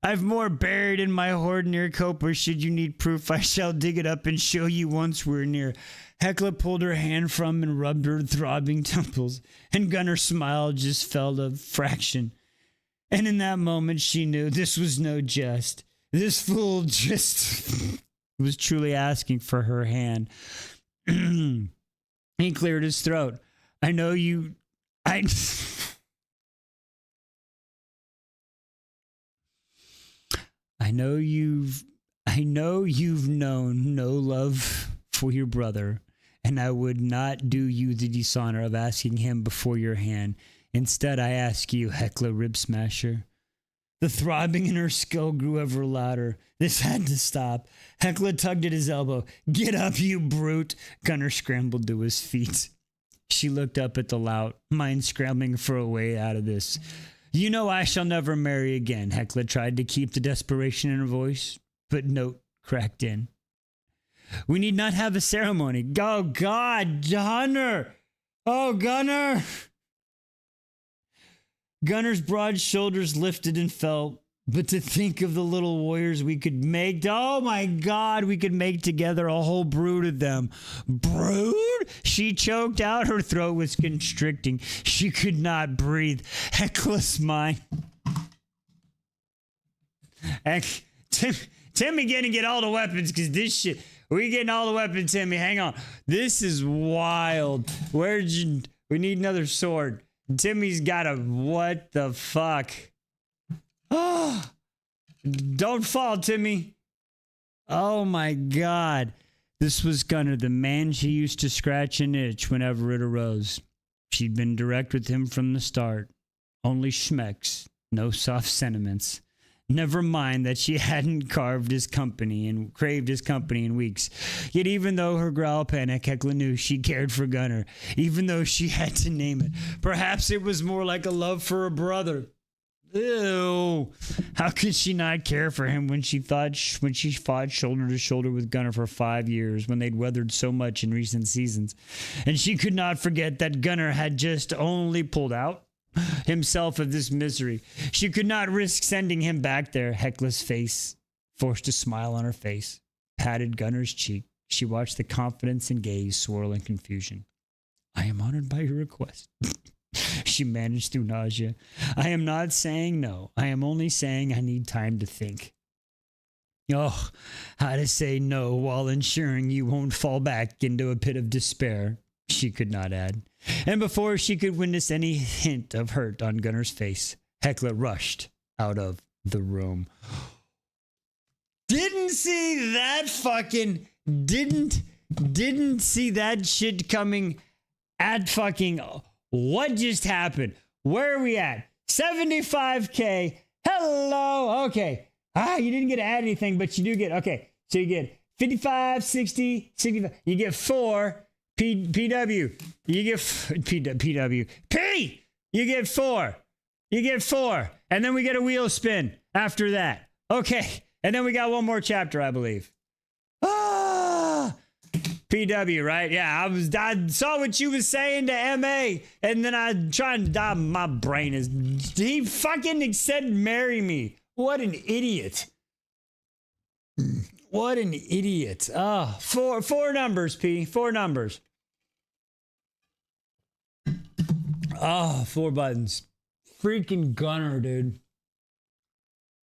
I've more buried in my hoard near Copper. Should you need proof, I shall dig it up and show you once we're near. Hecla pulled her hand from and rubbed her throbbing temples, and Gunnar smiled, just felt a fraction. And in that moment, she knew this was no jest. This fool just was truly asking for her hand. He cleared his throat. I know you've known no love for your brother, and I would not do you the dishonor of asking him before your hand. Instead, I ask you, Hecla Rib Smasher. The throbbing in her skull grew ever louder. This had to stop. Hecla tugged at his elbow. Get up, you brute! Gunnar scrambled to his feet. She looked up at the lout, mind scrambling for a way out of this. You know I shall never marry again. Hecla tried to keep the desperation in her voice, but note cracked in. We need not have a ceremony. Oh, God, Gunnar! Oh, Gunnar! Gunnar's broad shoulders lifted and fell. But to think of the little warriors we could make. Oh my God, we could make together a whole brood of them. Brood? She choked out. Her throat was constricting. She could not breathe. Hecla's mind. Timmy getting get all the weapons because this shit. We getting all the weapons, Timmy. Hang on. This is wild. We need another sword. Timmy's got a. What the fuck? Oh, don't fall, Timmy. Oh my God. This was Gunnar, the man she used to scratch and itch whenever it arose. She'd been direct with him from the start. Only schmecks, no soft sentiments. Never mind that she hadn't craved his company in weeks. Yet even though her growl panic, Hecla knew she cared for Gunnar, even though she had to name it. Perhaps it was more like a love for a brother. Ew. How could she not care for him when she fought shoulder to shoulder with Gunnar for 5 years, when they'd weathered so much in recent seasons? And she could not forget that Gunnar had just only pulled out himself of this misery. She could not risk sending him back there. Hecla's face forced a smile on her face, patted Gunnar's cheek. She watched the confidence and gaze swirl in confusion. I am honored by your request. She managed through nausea. I am not saying no. I am only saying I need time to think. Oh, how to say no while ensuring you won't fall back into a pit of despair, she could not add. And before she could witness any hint of hurt on Gunnar's face, Hecla rushed out of the room. Didn't see that fucking... Didn't see that shit coming at fucking... What just happened? Where are we at? 75K. Hello. Okay. You didn't get to add anything, but you do get... Okay. So you get 55, 60, 65. You get 4. PW. You get... PW. P! You get 4. You get 4. And then we get a wheel spin after that. Okay. And then we got one more chapter, I believe. PW, right? Yeah, I saw what you was saying to MA, and then I trying to die. My brain is. He fucking said marry me. What an idiot. What an idiot. Oh, four numbers, P. 4 numbers. Oh, 4 buttons. Freaking Gunner, dude.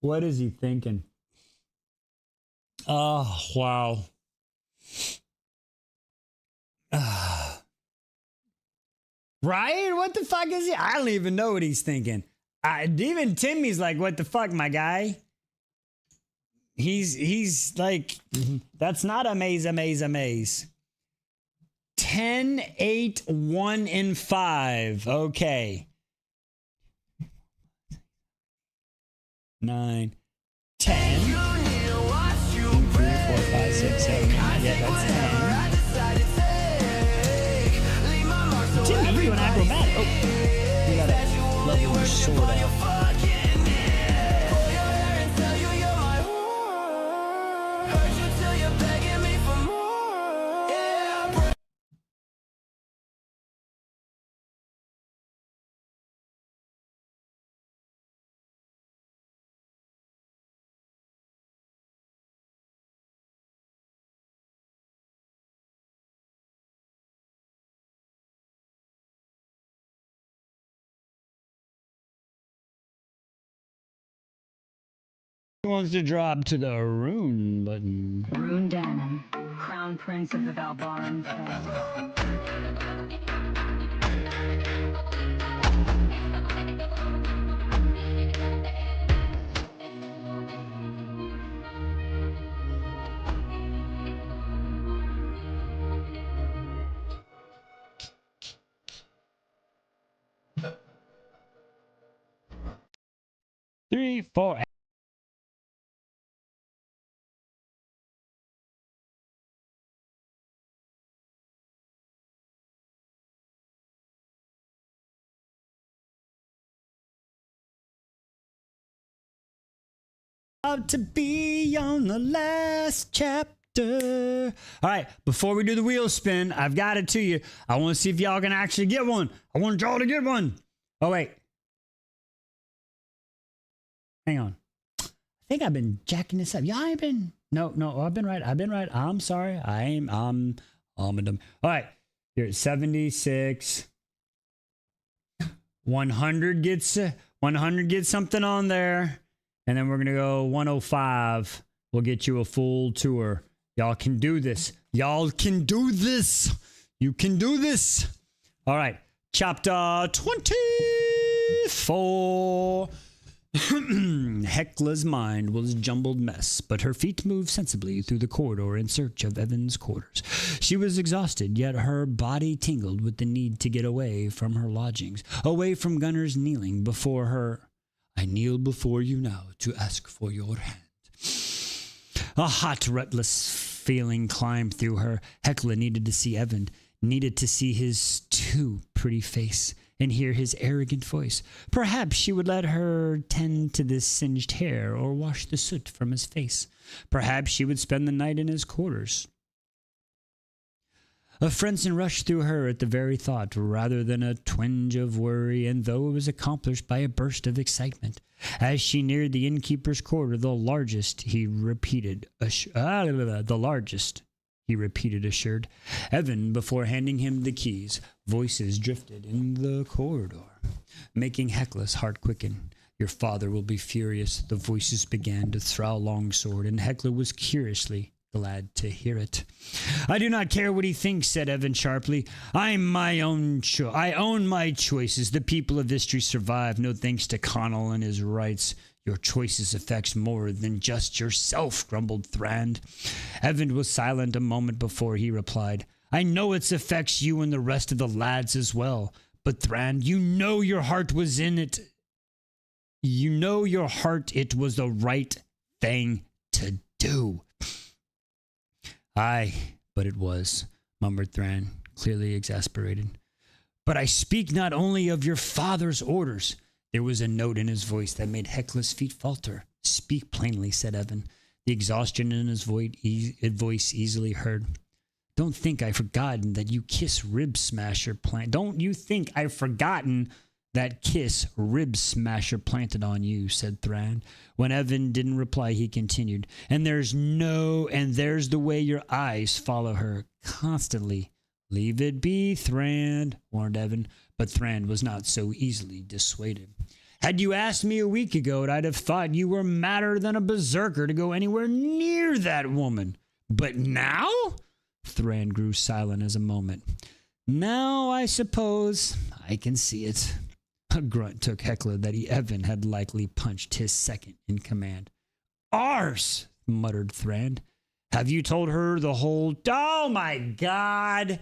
What is he thinking? Oh, wow. Ryan, what the fuck is he? I don't even know what he's thinking. Even Timmy's like, what the fuck, my guy? He's like, that's not amaze. 10, 8, 1, and 5. Okay. 9, 10. 2, 3, 4, 5, 6, 7, 8. Yeah, that's 10. Timmy, you're doing acrobatic. Oh, you got a lovely sword out. Who wants to drop to the rune button? Rune Danon, Crown Prince of the Valbaran. 3, 4. About to be on the last chapter. All right, before we do the wheel spin, I've got it to you. I want to see if y'all can actually get one. I want y'all to get one. Oh, wait. Hang on. I think I've been jacking this up. Y'all ain't been. No, I've been right. I'm sorry. I'm a dumb. All right, here at 76. 100 gets something on there. And then we're going to go 105. We'll get you a full tour. Y'all can do this. You can do this. All right. Chapter 24. Hekla's mind was a jumbled mess, but her feet moved sensibly through the corridor in search of Evan's quarters. She was exhausted, yet her body tingled with the need to get away from her lodgings, away from Gunner's kneeling before her. I kneel before you now to ask for your hand. A hot, restless feeling climbed through her. Hekla needed to see Evan, needed to see his too pretty face and hear his arrogant voice. Perhaps she would let her tend to this singed hair or wash the soot from his face. Perhaps she would spend the night in his quarters. A frenzy rushed through her at the very thought, rather than a twinge of worry, and though it was accomplished by a burst of excitement. As she neared the innkeeper's quarter, the largest, he repeated, assured. Evan, before handing him the keys, voices drifted in the corridor, making Hekla's heart quicken. Your father will be furious. The voices began to throw Longsword, and Hekla was curiously glad to hear it. I do not care what he thinks, said Evan sharply. I own my choices. The people of Istri survive, no thanks to Connell and his rights. Your choices affects more than just yourself, grumbled Thrand. Evan was silent a moment before he replied. I know it affects you and the rest of the lads as well. But Thrand, you know your heart was in it. You know your heart it was the right thing to do. Aye, but it was, murmured Thran, clearly exasperated. But I speak not only of your father's orders. There was a note in his voice that made Hekla's feet falter. Speak plainly, said Evan, the exhaustion in his voice easily heard. Don't think I've forgotten that you kiss rib smasher plant. Don't you think I've forgotten that kiss rib smasher planted on you, said Thran. When Evan didn't reply, he continued, and there's the way your eyes follow her constantly. Leave it be, Thran, warned Evan, but Thran was not so easily dissuaded. Had you asked me a week ago, I'd have thought you were madder than a berserker to go anywhere near that woman. But now? Thran grew silent as a moment. Now I suppose I can see it. A grunt took Heckler that Evan had likely punched his second in command. Arse, muttered Thran. Have you told her the whole... Oh, my God.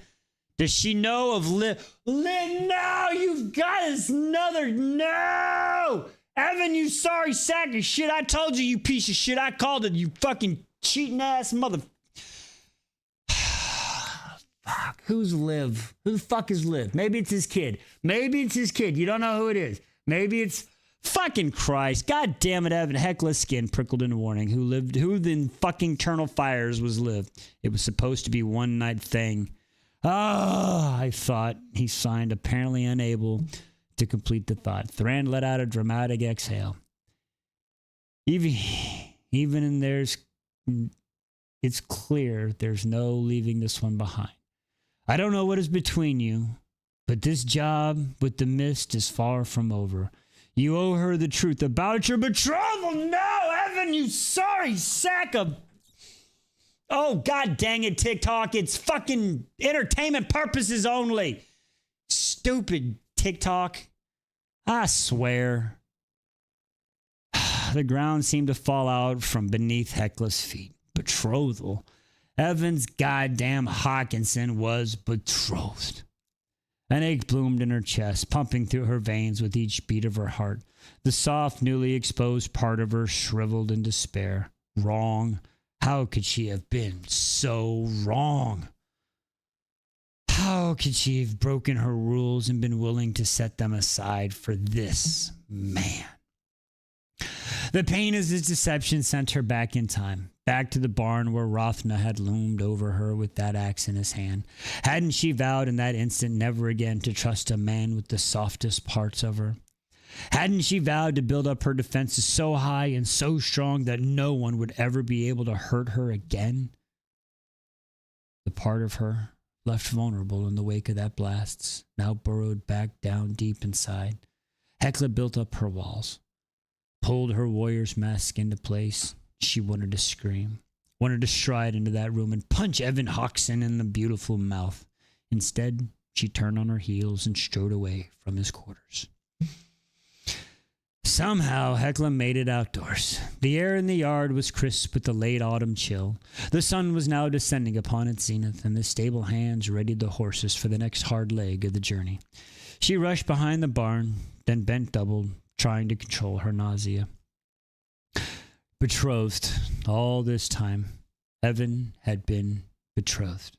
Does she know of Liv? No, you've got us another... No! Evan, you sorry sack of shit. I told you, you piece of shit. I called it, you fucking cheating ass mother... Fuck, who's Liv? Who the fuck is Liv? Maybe it's his kid. Maybe it's his kid. You don't know who it is. Maybe it's fucking Christ. God damn it, Evan. Heckler's skin prickled in warning. Who in fucking eternal fires was Liv? It was supposed to be one night thing. Ah, I thought. He signed, apparently unable to complete the thought. Thran let out a dramatic exhale. Even in theirs, it's clear there's no leaving this one behind. I don't know what is between you, but this job with the mist is far from over. You owe her the truth about your betrothal. No, Evan, you sorry sack of... Oh, God dang it, TikTok. It's fucking entertainment purposes only. Stupid TikTok. I swear. The ground seemed to fall out from beneath Heckler's feet. Betrothal. Evan's goddamn Hawkinson was betrothed. An ache bloomed in her chest, pumping through her veins with each beat of her heart. The soft, newly exposed part of her shriveled in despair. Wrong. How could she have been so wrong? How could she have broken her rules and been willing to set them aside for this man? The pain of his deception sent her back in time, back to the barn where Rothna had loomed over her with that axe in his hand. Hadn't she vowed in that instant never again to trust a man with the softest parts of her? Hadn't she vowed to build up her defenses so high and so strong that no one would ever be able to hurt her again? The part of her left vulnerable in the wake of that blast now burrowed back down deep inside. Hekla built up her walls, pulled her warrior's mask into place. She wanted to scream, wanted to stride into that room and punch Evan Hawkson in the beautiful mouth. Instead, she turned on her heels and strode away from his quarters. Somehow, Hekla made it outdoors. The air in the yard was crisp with the late autumn chill. The sun was now descending upon its zenith, and the stable hands readied the horses for the next hard leg of the journey. She rushed behind the barn, then bent double, trying to control her nausea. Betrothed. All this time, Evan had been betrothed.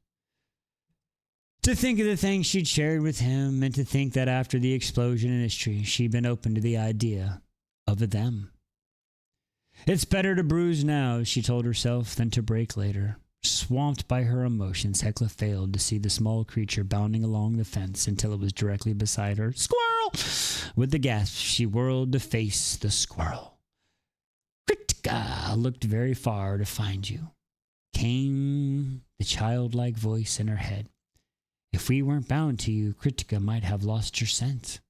To think of the things she'd shared with him, and to think that after the explosion in history, she'd been open to the idea of a them. It's better to bruise now, she told herself, than to break later. Swamped by her emotions, Hekla failed to see the small creature bounding along the fence until it was directly beside her. Squirrel! With a gasp, she whirled to face the squirrel. Kritka looked very far to find you, came the childlike voice in her head. If we weren't bound to you, Kritika might have lost your scent.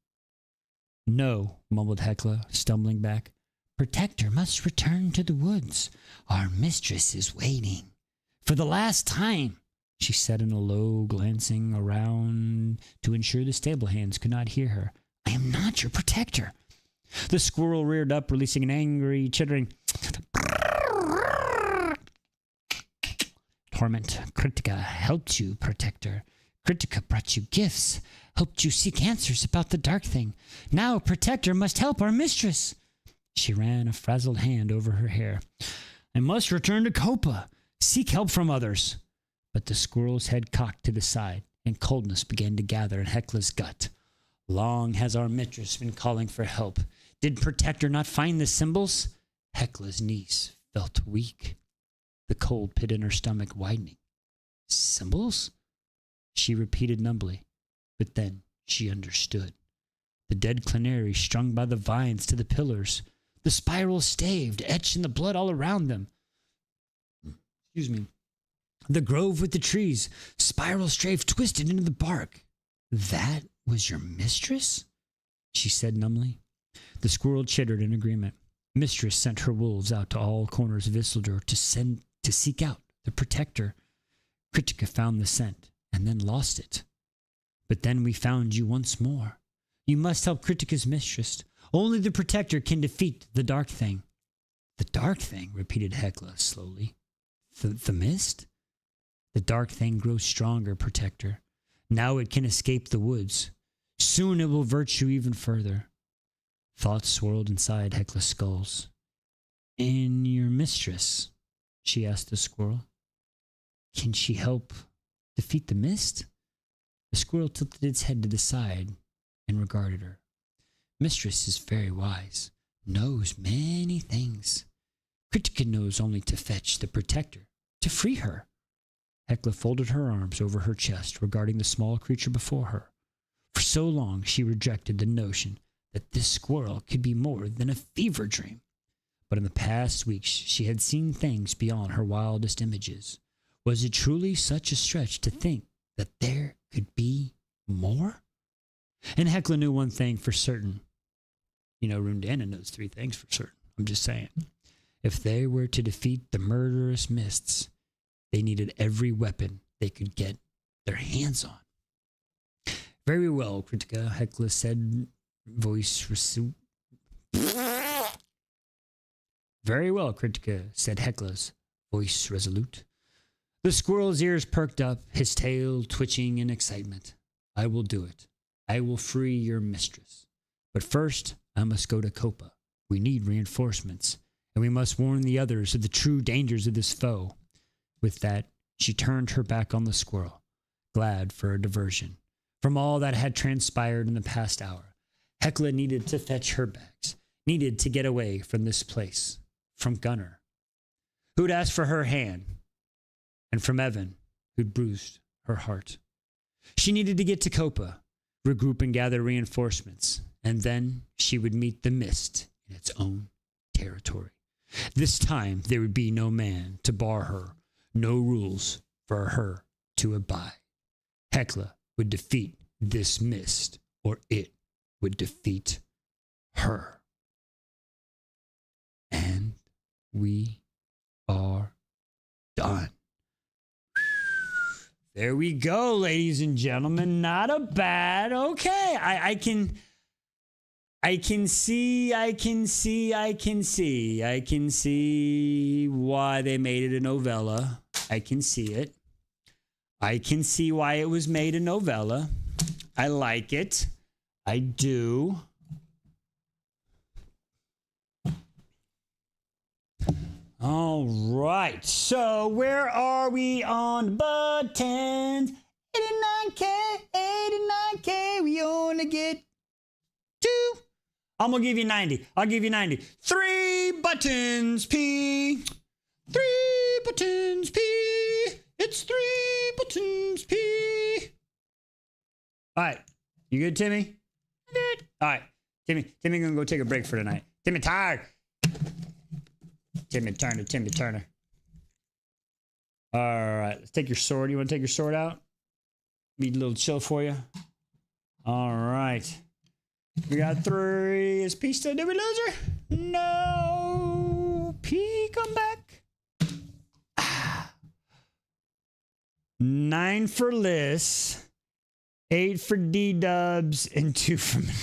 No, mumbled Hekla, stumbling back. Protector must return to the woods. Our mistress is waiting. For the last time, she said in a low, glancing around to ensure the stable hands could not hear her. I am not your protector. The squirrel reared up, releasing an angry, chittering torment. Kritika helped you, protector. Kritika brought you gifts, helped you seek answers about the dark thing. Now Protector must help our mistress. She ran a frazzled hand over her hair. I must return to Copa, seek help from others. But the squirrel's head cocked to the side, and coldness began to gather in Hekla's gut. Long has our mistress been calling for help. Did Protector not find the symbols? Hekla's knees felt weak, the cold pit in her stomach widening. Symbols? She repeated numbly, but then she understood. The dead canary strung by the vines to the pillars, the spiral staved, etched in the blood all around them. Excuse me. The grove with the trees, spiral stave twisted into the bark. That was your mistress? She said numbly. The squirrel chittered in agreement. Mistress sent her wolves out to all corners of Isildur to seek out the protector. Kritika found the scent and then lost it. But then we found you once more. You must help Kritika's mistress. Only the protector can defeat the dark thing. The dark thing, repeated Hekla slowly. The mist? The dark thing grows stronger, protector. Now it can escape the woods. Soon it will virtue even further. Thoughts swirled inside Hekla's skulls. And your mistress? She asked the squirrel. Can she help defeat the mist? The squirrel tilted its head to the side and regarded her. Mistress is very wise, knows many things. Kritika knows only to fetch the protector, to free her. Hekla folded her arms over her chest, regarding the small creature before her. For so long she rejected the notion that this squirrel could be more than a fever dream. But in the past weeks she had seen things beyond her wildest images. Was it truly such a stretch to think that there could be more? And Hekla knew one thing for certain. You know, Rundana knows three things for certain. I'm just saying. If they were to defeat the murderous mists, they needed every weapon they could get their hands on. Very well, Kritika, Hekla said, voice resolute. Very well, Kritika, said Hekla's voice resolute. The squirrel's ears perked up, his tail twitching in excitement. I will do it. I will free your mistress. But first, I must go to Copa. We need reinforcements, and we must warn the others of the true dangers of this foe. With that, she turned her back on the squirrel, glad for a diversion from all that had transpired in the past hour. Hekla needed to fetch her bags, needed to get away from this place, from Gunnar, who'd asked for her hand, and from Evan, who'd bruised her heart. She needed to get to Copa, regroup and gather reinforcements, and then she would meet the mist in its own territory. This time there would be no man to bar her, no rules for her to abide. Hekla would defeat this mist, or it would defeat her. And we are done. There we go, ladies and gentlemen. Not a bad. Okay, I can see why they made it a novella. I can see it. I can see why it was made a novella. I like it. I do. All right. So where are we on buttons? 89K, 89K. We only get 2. I'm going to give you 90. I'll give you 90. 3 buttons, P. 3 buttons, P. It's 3 buttons, P. All right. You good, Timmy? Good. All right. Timmy going to go take a break for tonight. Timmy tired. Timmy Turner. All right. Let's take your sword. You want to take your sword out? Need a little chill for you. All right. We got 3. Is P still? Did we lose her? No. P, come back. 9 for Liz. 8 for D-dubs. And 2 for me.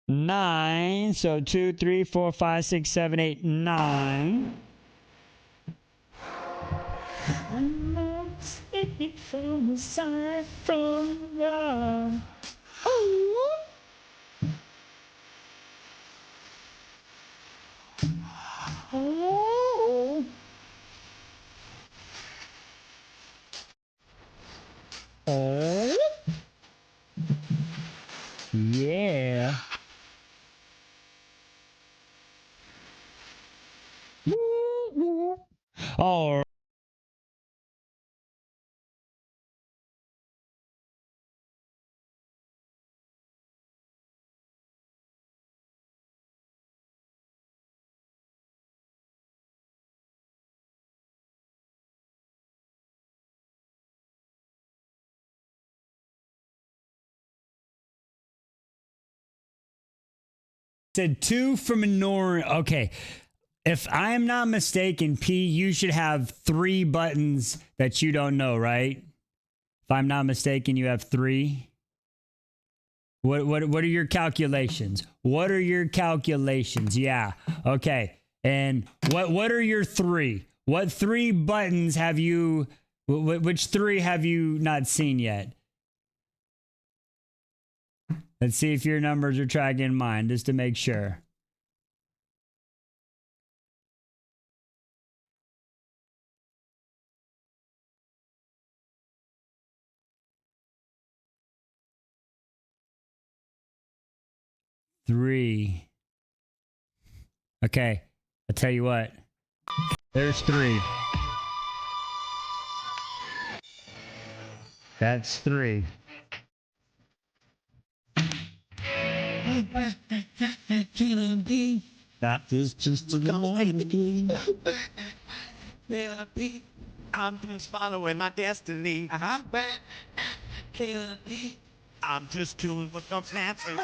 9. So 2, 3, 4, 5, 6, 7, 8, 9. I'm not speaking from the side from the... Oh. Oh. Oh. Yeah. All Said 2 for Minori. Okay. If I'm not mistaken, P, you should have 3 buttons that you don't know, right? If I'm not mistaken, you have 3. What are your calculations? What are your calculations? Yeah. Okay. And what are your 3? What 3 buttons have you which 3 have you not seen yet? Let's see if your numbers are tracking mine just to make sure. Three. Okay, I'll tell you what. There's 3. That's 3. That is just a I'm just following my destiny. I'm just doing what comes natural.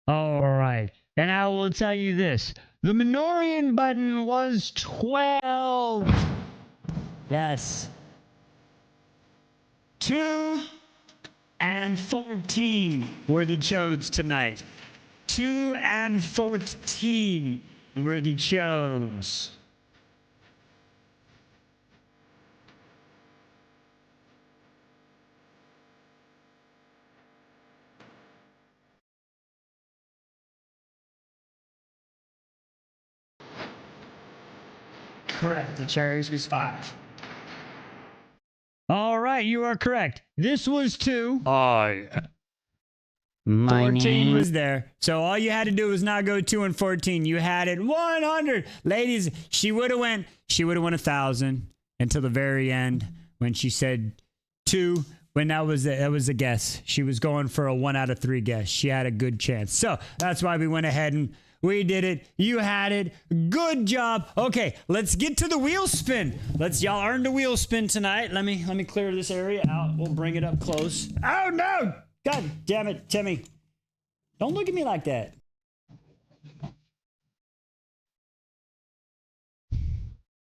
All right. And I will tell you this. The Minorian button was 12. Yes. 2 and 14 were the chodes tonight. 2 and 14 were the chodes. Correct. The cherries was 5. All right, you are correct. This was 2. 14 was there. So all you had to do was not go 2 and 14. You had it 100. Ladies, she would have won 1,000 until the very end when she said 2. When that was a guess. She was going for a 1 out of 3 guess. She had a good chance. So that's why we went ahead and we did it. You had it. Good job. Okay, let's get to the wheel spin. Y'all earned a wheel spin tonight. Let me clear this area out. We'll bring it up close. Oh no! God damn it, Timmy. Don't look at me like that.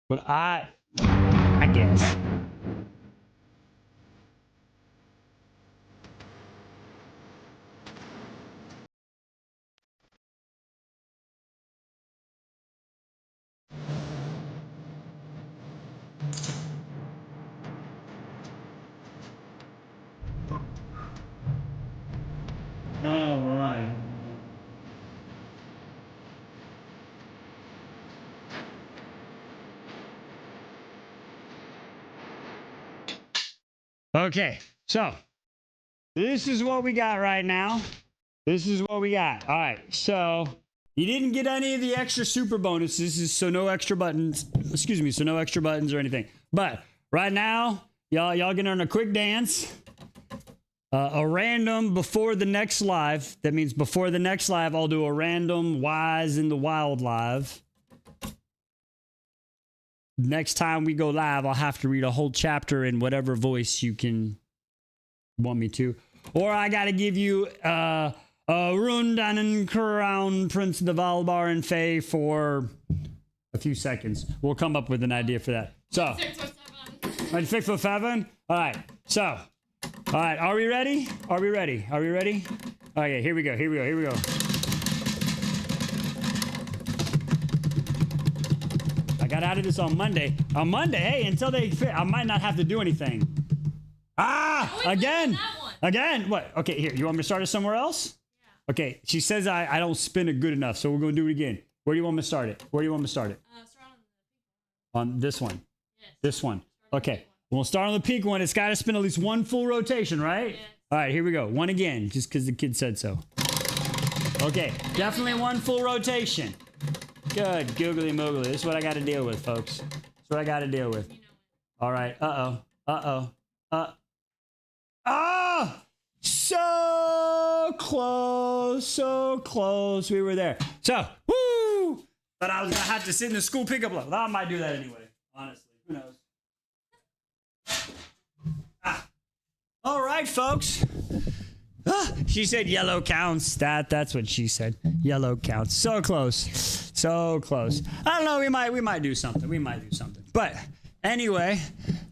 But I guess. All right. Okay, so this is what we got right now. This is what we got. All right, so you didn't get any of the extra super bonuses, so no extra buttons. Excuse me, so no extra buttons or anything. But right now, y'all gonna earn a quick dance. A random before the next live. That means before the next live, I'll do a random Wise in the Wild live. Next time we go live, I'll have to read a whole chapter in whatever voice you can want me to. Or I got to give you a rundown and Crown Prince of the Valbar and Fae for a few seconds. We'll come up with an idea for that. So, 6 or 7? All right. So, all right. Are we ready? Are we ready? Are we ready? Okay, here we go. Here we go. Here we go. I got out of this on Monday. On Monday, hey, until they fit, I might not have to do anything. Again. Again. What? Okay, here. You want me to start it somewhere else? Yeah. Okay. She says I don't spin it good enough, so we're going to do it again. Where do you want me to start it? Where do you want me to start it? Start on this one. Yes. This one. Okay. We'll start on the peak one. It's got to spin at least 1 full rotation, right? Yes. All right, here we go. 1 again, just because the kid said so. Okay, definitely 1 full rotation. Good, googly moogly. This is what I got to deal with, folks. This is what I got to deal with. All right. Oh, so close, so close. We were there. So, woo! But I was gonna have to sit in the school pickup line. Well, I might do that anyway. Honestly, who knows? right, folks. She said yellow counts. That's what she said. Yellow counts. So close. So close. I don't know. We might do something. But anyway,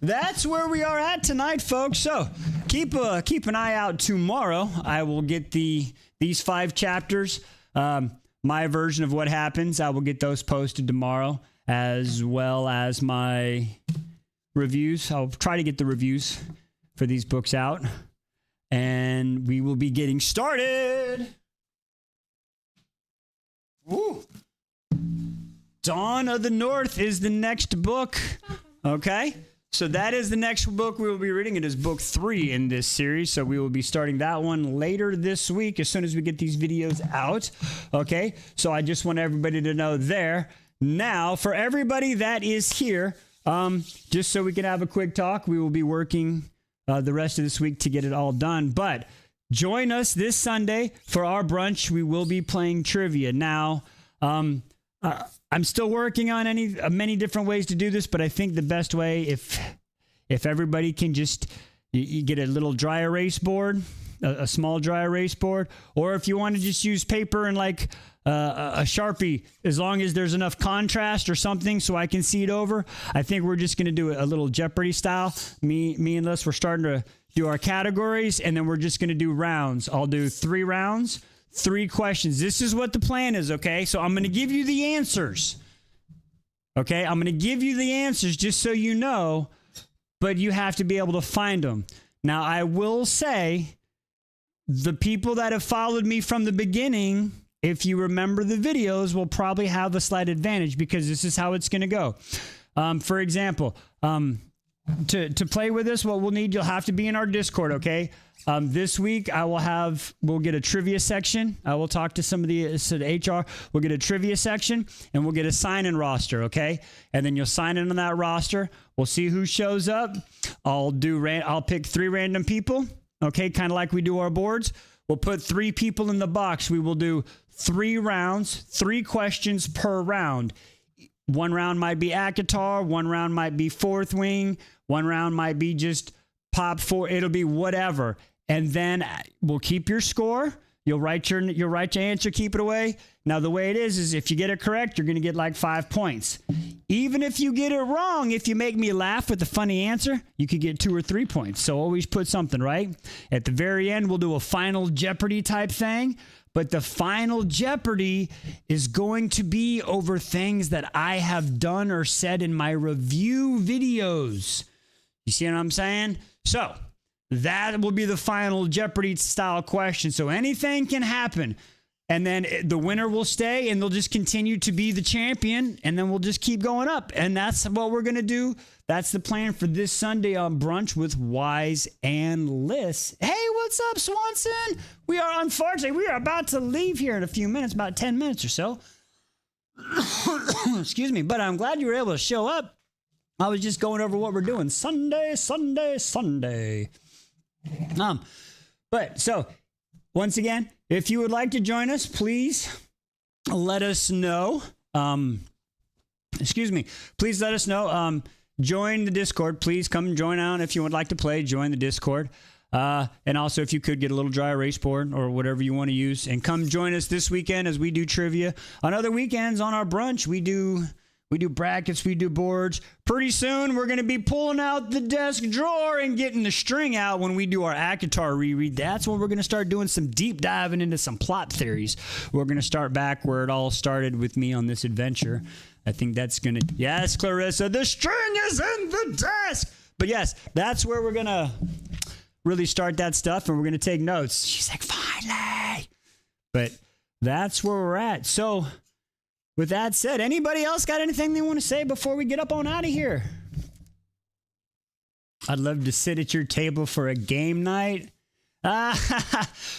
that's where we are at tonight, folks. So keep an eye out tomorrow. I will get these 5 chapters. My version of what happens. I will get those posted tomorrow, as well as my reviews. I'll try to get the reviews for these books out. And we will be getting started. Woo. Dawn of the North is the next book. Okay? So that is the next book we will be reading. It is book 3 in this series. So we will be starting that one later this week as soon as we get these videos out. Okay? So I just want everybody to know there. Now, for everybody that is here, just so we can have a quick talk, we will be working the rest of this week to get it all done. But join us this Sunday for our brunch. We will be playing trivia. Now, I'm still working on many different ways to do this, but I think the best way, if everybody can just you get a little dry erase board, a small dry erase board, or if you want to just use paper and like a Sharpie, as long as there's enough contrast or something so I can see it over. I think we're just going to do a little Jeopardy style. Me and Les, we're starting to do our categories, and then we're just going to do rounds. I'll do 3 rounds, 3 questions. This is what the plan is, okay? So I'm going to give you the answers. Okay? I'm going to give you the answers just so you know, but you have to be able to find them. Now, I will say, the people that have followed me from the beginning, if you remember the videos, will probably have a slight advantage because this is how it's going to go. For example, to play with this, what we'll need, you'll have to be in our Discord, okay? This week, we'll get a trivia section. I will talk to some of the HR. We'll get a trivia section, and we'll get a sign-in roster, okay? And then you'll sign in on that roster. We'll see who shows up. I'll pick 3 random people, okay? Kind of like we do our boards. We'll put 3 people in the box. We will do 3 rounds, 3 questions per round. 1 round might be ACOTAR, 1 round might be Fourth Wing, 1 round might be just Pop 4. It'll be whatever. And then we'll keep your score. You'll write your answer, keep it away. Now, the way it is if you get it correct, you're going to get like 5 points. Even if you get it wrong, if you make me laugh with a funny answer, you could get 2 or 3 points. So always put something, right? At the very end, we'll do a final Jeopardy type thing. But the final Jeopardy is going to be over things that I have done or said in my review videos. You see what I'm saying? So that will be the final Jeopardy style question. So anything can happen. And then the winner will stay, and they'll just continue to be the champion, and then we'll just keep going up. And that's what we're going to do. That's the plan for this Sunday on Brunch with Wise and Liz. Hey, what's up, Swanson? We are about to leave here in a few minutes, about 10 minutes or so. Excuse me, but I'm glad you were able to show up. I was just going over what we're doing. Sunday. But so, once again, if you would like to join us, please let us know. Please let us know. Join the Discord. Please come join on if you would like to play. Join the Discord. And also, if you could get a little dry erase board or whatever you want to use, and come join us this weekend as we do trivia. On other weekends on our brunch, we do brackets, we do boards. Pretty soon, we're going to be pulling out the desk drawer and getting the string out when we do our ACOTAR reread. That's when we're going to start doing some deep diving into some plot theories. We're going to start back where it all started with me on this adventure. I think that's going to... Yes, Clarissa, the string is in the desk! But yes, that's where we're going to really start that stuff, and we're going to take notes. She's like, finally! But that's where we're at. So... with that said, anybody else got anything they want to say before we get up on out of here? I'd love to sit at your table for a game night.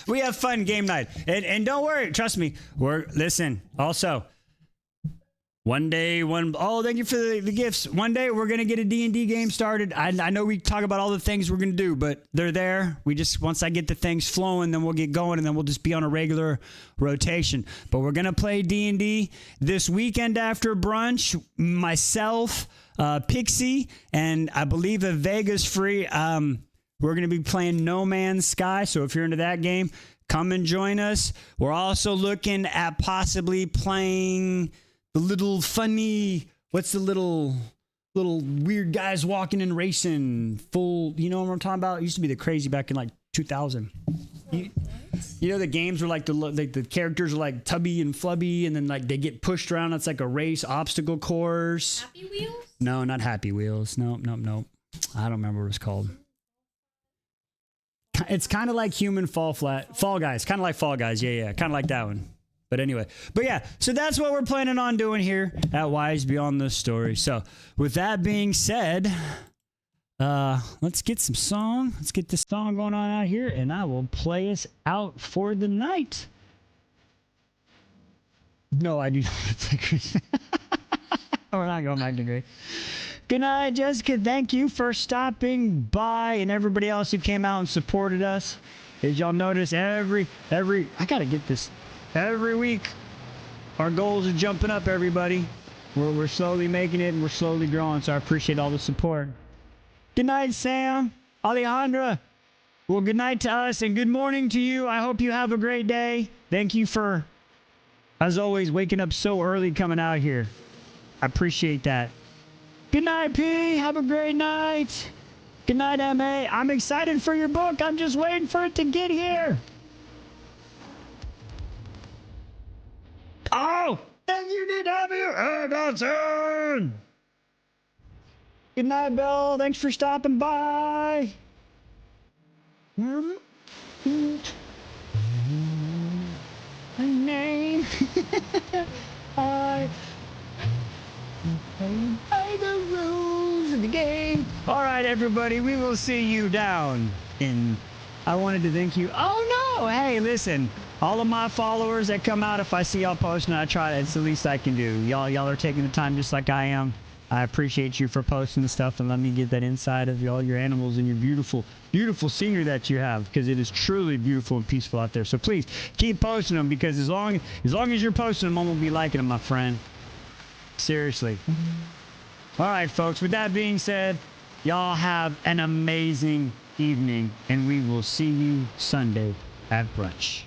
We have fun game night. And don't worry, trust me. Listen, also, one day, thank you for the gifts. One day we're going to get a D&D game started. I know we talk about all the things we're going to do, but they're there. Once I get the things flowing, then we'll get going, and then we'll just be on a regular rotation. But we're going to play D&D this weekend after brunch. Myself, Pixie, and I believe a Vegas free. We're We're going to be playing No Man's Sky. So if you're into that game, come and join us. We're also looking at possibly playing the little funny, what's the little weird guys walking and racing full, you know what I'm talking about? It used to be the crazy back in like 2000. You know the games were like the characters are like Tubby and Flubby, and then like they get pushed around. It's like a race obstacle course. Happy Wheels? No, not Happy Wheels. Nope. I don't remember what it's called. It's kind of like Fall Guys. Kind of like Fall Guys. Yeah. Kind of like that one. But anyway, so that's what we're planning on doing here at Wise Beyond the Story. So with that being said, let's get some song. Let's get this song going on out here, and I will play us out for the night. No, I do not play Grace. We're not going back to Grace. Good night, Jessica. Thank you for stopping by, and everybody else who came out and supported us. As y'all notice, every I gotta get this. Every week, our goals are jumping up. Everybody, we're slowly making it, and we're slowly growing. So I appreciate all the support. Good night, Sam, Alejandra. Well, good night to us, and good morning to you. I hope you have a great day. Thank you for, as always, waking up so early coming out here. I appreciate that. Good night, P. Have a great night. Good night, MA. I'm excited for your book. I'm just waiting for it to get here. Oh, and you did have your Anderson. Good night, Bill. Thanks for stopping by. My name. I play the rules of the game. All right, everybody. We will see you down in. I wanted to thank you. Oh no! Hey, listen. All of my followers that come out, if I see y'all posting, I try. It's the least I can do. Y'all are taking the time just like I am. I appreciate you for posting the stuff and let me get that inside of all your animals and your beautiful, beautiful scenery that you have, because it is truly beautiful and peaceful out there. So please keep posting them, because as long as you're posting them, I'm gonna be liking them, my friend. Seriously. All right, folks. With that being said, y'all have an amazing evening, and we will see you Sunday at brunch.